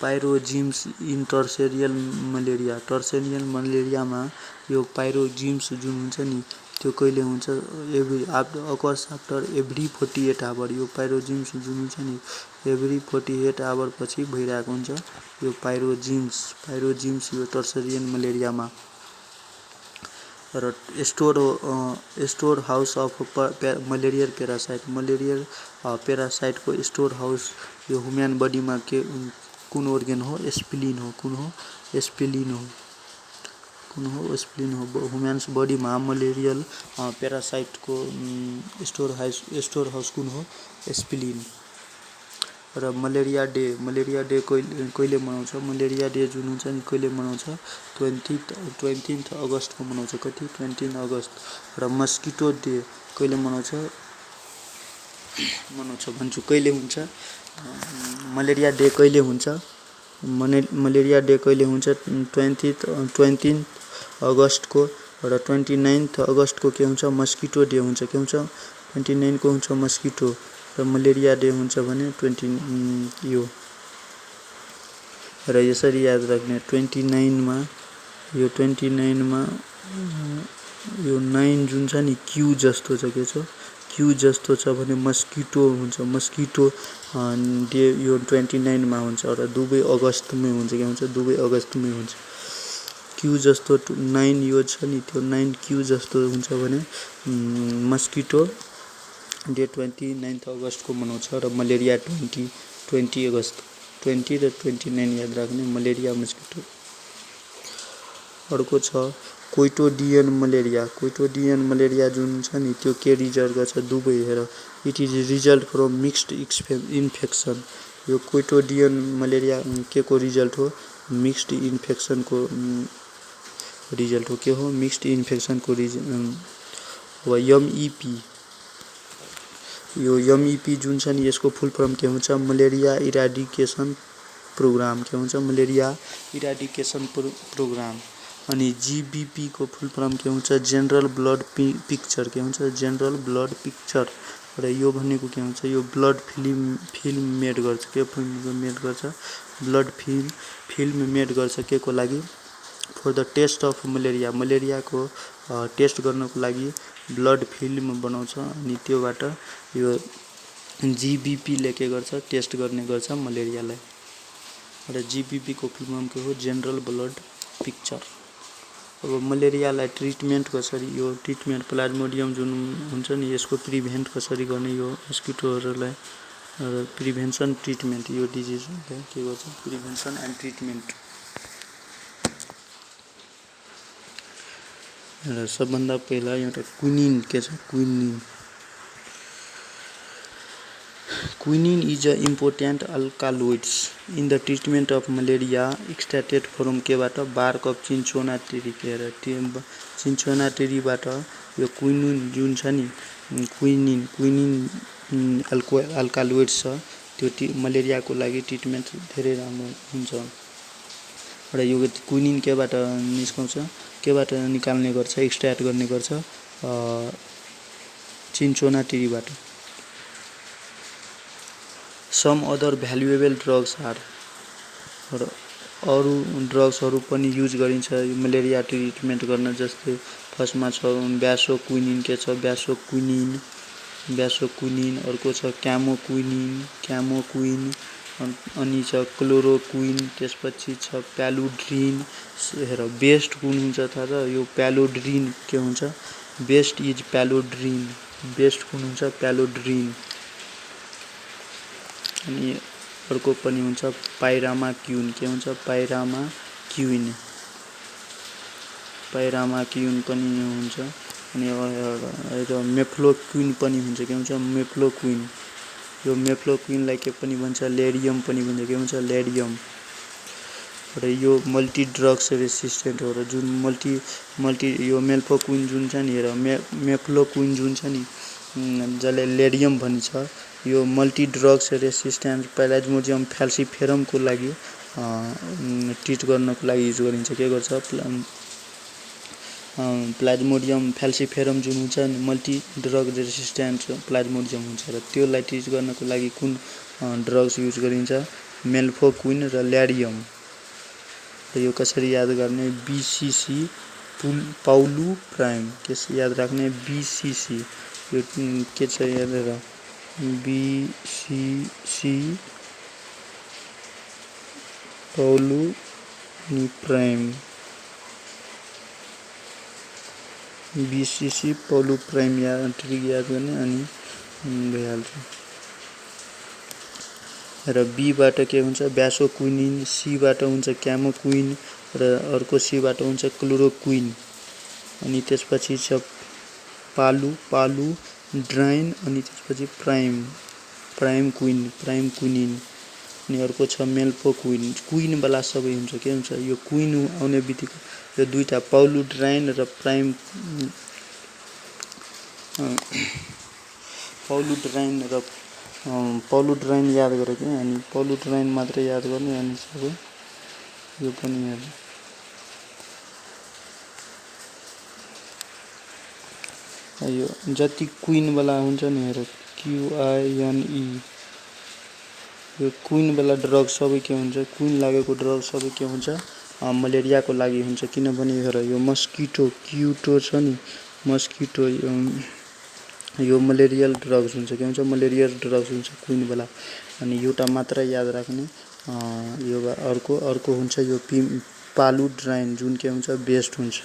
पाइरोजिम्स इन टर्सेरियल मलेरियामा यो पाइरोजिम्स जुन हुन्छ नि त्यो कहिले हुन्छ अकर्स आफ्टर एभ्री 48 आवर। यो पाइरोजिम्स जुन हुन्छ नि एभ्री 48 आवर पछि भइरहेको हुन्छ यो पाइरोजिम्स यो टर्सेरियल मलेरियामा। र स्टोर हाउस अफ मलेरियल पेरासाइटको स्टोर हाउस यो ह्युमन बडीमा के कुन अर्गन हो स्प्लिन हो। कुन हो स्प्लिन हो। ह्युमन्स बडीमा मलेरियल पेरासाइटको स्टोर हाउस कुन हो स्प्लिन। र मलेरिया डे कहिले मनाउँछ मलेरिया डे जुन हुन्छ नि कहिले मनाउँछ 20 अगस्तको मनाउँछ। कति 20 अगस्त। र मस्किटो डे कहिले मनाउँछ भन्छु कहिले हुन्छ मलेरिया डे कहिले हुन्छ मलेरिया डे कहिले हुन्छ 20 अगस्तको। र 29 अगस्तको के हुन्छ मस्किटो डे हुन्छ। के हुन्छ 29 को हुन्छ मस्किटो र मलेरिया डे हुन्छ भने 20 यो। र यसरी याद राख्ने 29मा यो 9 जुन छ नि क्यू जस्तो छ। के छ क्यू जस्तो छ भने मस्किटो हुन्छ। मस्किटो डे यो 29मा हुन्छ र 2 अगस्तमै हुन्छ। के हुन्छ 2 अगस्तमै हुन्छ। क्यू जस्तो 9 यो छ नि त्यो 9 क्यू जस्तो हुन्छ भने मस्किटो डे 29 अगस्तको मनाउँछ। र मलेरिया 20 अगस्त 20 र 29 याद राख्ने मलेरिया मस्किटो। अर्को छ कोइटोडियन मलेरिया जुन छ नि त्यो के रिजल्ट गर्छ दुवै हेर it is result from mixed infection. यो कोइटोडियन मलेरिया के को रिजल्ट हो मिक्स्ड इन्फेक्सन को रिजल्ट हो के हो मिक्स्ड इन्फेक्सन को अब एमईपी यो एमईपी जुन छ नि यसको फुल फर्म के हुन्छ मलेरिया इराडिकेसन प्रोग्राम के हुन्छ मलेरिया इराडिकेसन प्रोग्राम। अनि जीबीपी को फुल फर्म के हुन्छ जेनरल ब्लड पिक्चर के हुन्छ जेनरल ब्लड पिक्चर र यो भनेको के हुन्छ यो ब्लड फिल्म मेड गर्छ के मेड गर्छ ब्लड फिल्म मेड गर्छ के को लागि for the test of malaria को टेस्ट गर्नको लागि ब्लड फिल्म बनाउँछ अनि त्योबाट यो जीबीपी ले के गर्छ टेस्ट गर्ने गर्छ मलेरियालाई र जीबीपी को फुल फर्म के हो जेनरल ब्लड पिक्चर। अब मलेरियालाई ट्रिटमेन्ट कसरी यो ट्रिटमेन्ट प्लाज्मोडियम जुन हुन्छ नि यसको प्रिभेन्ट कसरी गर्ने यो मस्किटोहरूलाई प्रिभेन्सन ट्रिटमेन्ट यो डिजिजलाई के गर्छ प्रिभेन्सन एन्ड ट्रिटमेन्ट। र सबभन्दा पहिला एउटा क्विनिन के छ quinine is a important alkaloids in the treatment of malaria extracted from केबाट bark of cinchona tree cinchona ट्रीबाट यो क्विनिन जुन छ नि क्विनिन अल्कालोइड्स छ त्यो मलेरियाको लागि ट्रिटमेन्ट धेरै राम्रो हुन्छ। र यो क्विनिन केबाट निस्काउँछ केबाट निकाल्ने गर्छ एक्सट्र्याक्ट गर्ने गर्छ चिन्चोना ट्रीबाट। Some other valuable drugs are र अरू ड्रग्सहरू पनि युज गरिन्छ मलेरिया ट्रिटमेन्ट गर्न जस्तै फर्स्टमा छ ब्यासोक्विनिन के छ ब्यासोक्विनिन अर्को छ क्यामोक्विन अनि छ क्लोरोक्विन त्यसपछि छ प्यालोड्रिन। हेर बेस्ट कुन हुन्छ थाहा छ यो प्यालोड्रिन के हुन्छ बेस्ट इज प्यालोड्रिन बेस्ट कुन हुन्छ प्यालोड्रिन। अनि अर्को पनि हुन्छ पाइरामाक्युन के हुन्छ पाइरामाक्युन पनि हुन्छ। अनि मेफ्लोक्विन पनि हुन्छ के हुन्छ मेफ्लोक्विन यो मेफ्लोक्विनलाई के पनि भन्छ लेडियम पनि भन्छ के हुन्छ लेडियम। र यो मल्टी ड्रग्स रेसिस्टेन्ट हो र जुन मल्टी यो मेफ्लोक्विन जुन छ नि र मेफ्लोक्विन जुन छ नि जसले लेडियम भन्छ यो मल्टी ड्रग्स रेसिस्टेन्ट प्लाज्मोडियम फ्याल्सिफेरम को लागि ट्रिट गर्नको लागि युज गरिन्छ के गर्छ प्लाज्मोडियम फ्याल्सिफेरम जुन हुन्छ नि मल्टी ड्रग रेसिस्टेन्ट प्लाज्मोडियम हुन्छ र त्यसलाई ट्रिट गर्नको लागि कुन ड्रग्स युज गरिन्छ मेफ्लोक्विन र लेडियम। र यो कसरी याद गर्ने बीसीसी पाउलु प्राइम के याद राख्ने बीसीसी यो के छ याद र BCC Paulo prime BCC Paulo prime याद गर्ने अनि भइहाल्छ। र बीबाट के हुन्छ ब्यासोक्विनिन सीबाट हुन्छ क्यामोक्विन र अर्को सीबाट हुन्छ क्लोरोक्विन अनि त्यसपछि छ पालु ड्राइन अनि त्यसपछि प्राइम क्विनिन अनि अर्को छ मेफ्लोक्विन क्विन वाला सबै हुन्छ के हुन्छ यो क्विन आउने बित्तिकै यो दुईटा पाउलु ड्राइन र पाउलु ड्राइन याद गरेँ कि अनि पाउलु ड्राइन मात्रै याद गर्ने अनि सबै यो पनि याद यो जति क्विन वाला हुन्छ नि हेर क्युआइएनई यो क्विन वाला ड्रग सबै के हुन्छ क्विन लागेको ड्रग सबै के हुन्छ मलेरियाको लागि हुन्छ किनभने हेर यो मस्किटो क्युटो छ नि मस्किटो यो मलेरियल ड्रग्स हुन्छ के हुन्छ मलेरियल ड्रग्स हुन्छ क्विन वाला अनि एउटा मात्र याद राख्ने यो अर्को हुन्छ यो पालुड्राइन जुन के हुन्छ बेस्ट हुन्छ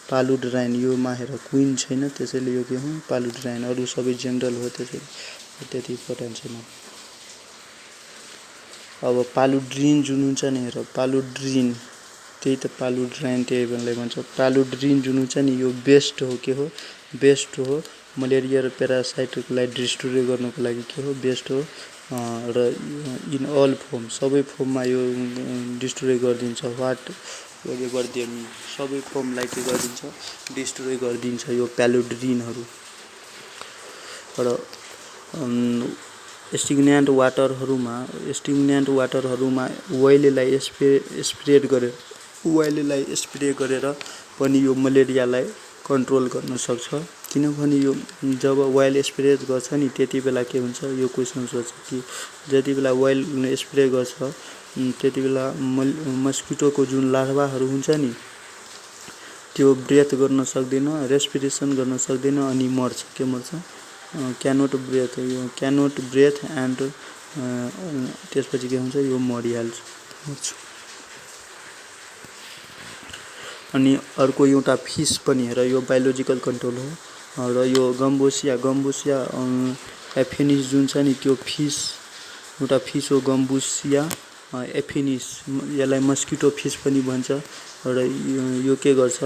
पालुड्राइन यो मा हेर क्विन छैन त्यसैले यो के हो पालुड्राइन अरु सबै जेनरल हो त्यसैले त्यति इम्पोर्टेन्ट छैन। अब पालुड्रिन जुन हुन्छ नि हेर पालुड्रिन त्यही त पालुड्राइन त्यही भन्ने भन्छ। पालुड्रिन जुन हुन्छ नि यो बेस्ट हो, के हो बेस्ट हो मलेरिया र प्यारासाइटलाई डिस्ट्रोय गर्नको लागि के हो बेस्ट हो। र इन अल फर्म सबै फर्ममा यो डिस्ट्रोय गरिदिन्छ। वाट वेभर देम सबै फर्मलाई के गरिदिन्छ डिस्ट्रोय गरिदिन्छ यो प्यालुड्रिनहरू। र स्टिग्न्यान्ट वाटरहरूमा ओइललाई स्प्रे गरेर पनि यो मलेरियालाई कन्ट्रोल गर्न सक्छ। किनभने यो जब ओइल स्प्रे गर्छ नि त्यति बेला के हुन्छ यो क्वेसन सोध्छ कि जति बेला ओइल स्प्रे गर्छ त्यति बेला मस्किटोको जुन लार्भाहरू हुन्छ नि त्यो ब्रेथ गर्न सक्दैन, रेस्पिरेसन गर्न सक्दैन अनि मर्छ। के मर्छ क्यानोट ब्रेथ एन्ड त्यसपछि के हुन्छ यो मरिहाल्छ, मर्छ। अनि अर्को एउटा फिस पनि हेर यो बायोलोजिकल कन्ट्रोल हो। र यो गम्बुसिया एफिनिस जुन छ नि त्यो फिस एउटा फिस हो गम्बुसिया एफिनिस, यसलाई मस्किटो फिस पनि भन्छ। र यो के गर्छ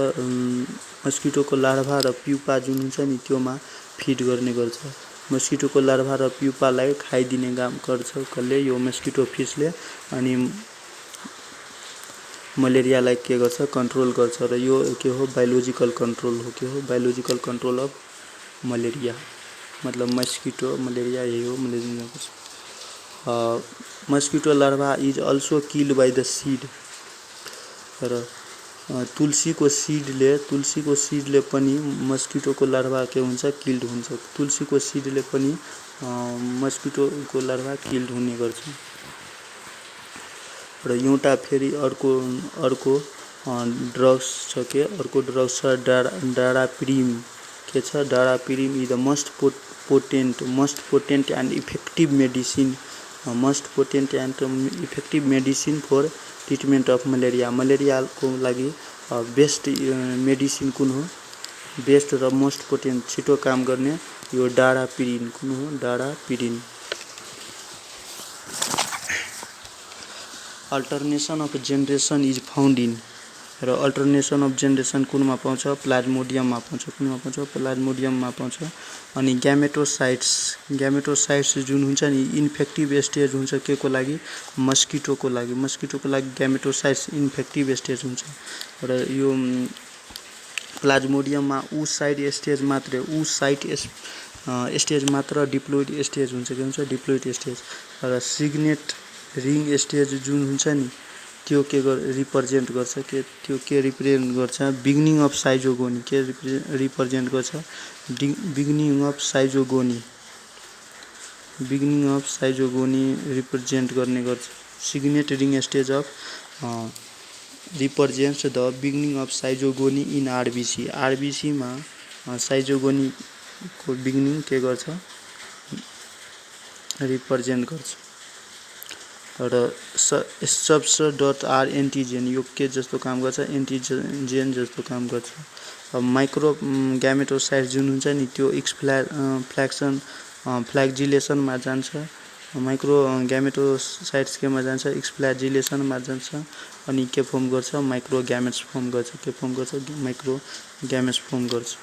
मस्किटोको लार्भा र प्युपा जुन हुन्छ नि त्योमा फिड गर्ने गर्छ। मस्किटोको लार्भा र प्युपालाई खाइदिने काम गर्छ कसले यो मस्किटो फिसले। अनि मलेरियालाई के गर्छ कन्ट्रोल गर्छ। र यो के हो बायोलोजिकल कन्ट्रोल हो, के हो बायोलोजिकल कन्ट्रोल अफ मलेरिया मतलब मस्किटो मलेरिया यही हो malaria. Mosquito larva is also killed by the seed. र तुलसीको सिडले पनि मस्किटोको लार्भा के हुन्छ किल्ड हुन्छ। तुलसीको सिडले पनि मस्किटोको लार्भा किल्ड हुने गर्छ। र एउटा फेरि अर्को ड्रग्स छ के अर्को ड्रग्स छ डाडापिरिम। के छ Daraprim is the most potent and effective medicine for treatment of malaria. मलेरियाको लागि बेस्ट मेडिसिन कुन हो बेस्ट र मोस्ट पोटेन्ट छिटो काम गर्ने यो डाडापिरिन कुन हो Daraprim. Alternation of generation is found in. र अल्टरनेसन अफ जेनरेसन कुनमा पाउँछ प्लाज्मोडियममा पाउँछ। कुनमा पाउँछ प्लाज्मोडियममा पाउँछ। अनि ग्यामेटोसाइट्स जुन हुन्छ नि इन्फेक्टिभ स्टेज हुन्छ के को लागि मस्किटोको लागि ग्यामेटोसाइट्स इन्फेक्टिभ स्टेज हुन्छ। र यो प्लाज्मोडियममा ऊ साइड स्टेज मात्र डिप्लोइड स्टेज हुन्छ। के हुन्छ डिप्लोइड स्टेज। र सिग्नेट रिङ स्टेज जुन हुन्छ नि त्यो के रिप्रेजेन्ट गर्छ बिगिनिङ अफ साइजोगोनी के रिप्रेजेन्ट गर्छ बिगिनिङ अफ साइजोगोनी रिप्रेजेन्ट गर्ने गर्छ। Signet ring stage of represents the beginning of schizogony in आरबिसीमा साइजोगोनीको बिगिनिङ के गर्छ रिप्रेजेन्ट गर्छ। र SUBS.R एन्टिजेन यो के जस्तो काम गर्छ एन्टिजेन जस्तो काम गर्छ। माइक्रो ग्यामेटोसाइट्स जुन हुन्छ नि त्यो फ्ल्याजिलेसनमा जान्छ। माइक्रो ग्यामेटोसाइट्स केमा जान्छ एक्सफ्ल्याजिलेसनमा जान्छ। अनि के फर्म गर्छ माइक्रो ग्यामेट्स फर्म गर्छ। के फर्म गर्छ माइक्रो ग्यामेट्स फर्म गर्छ।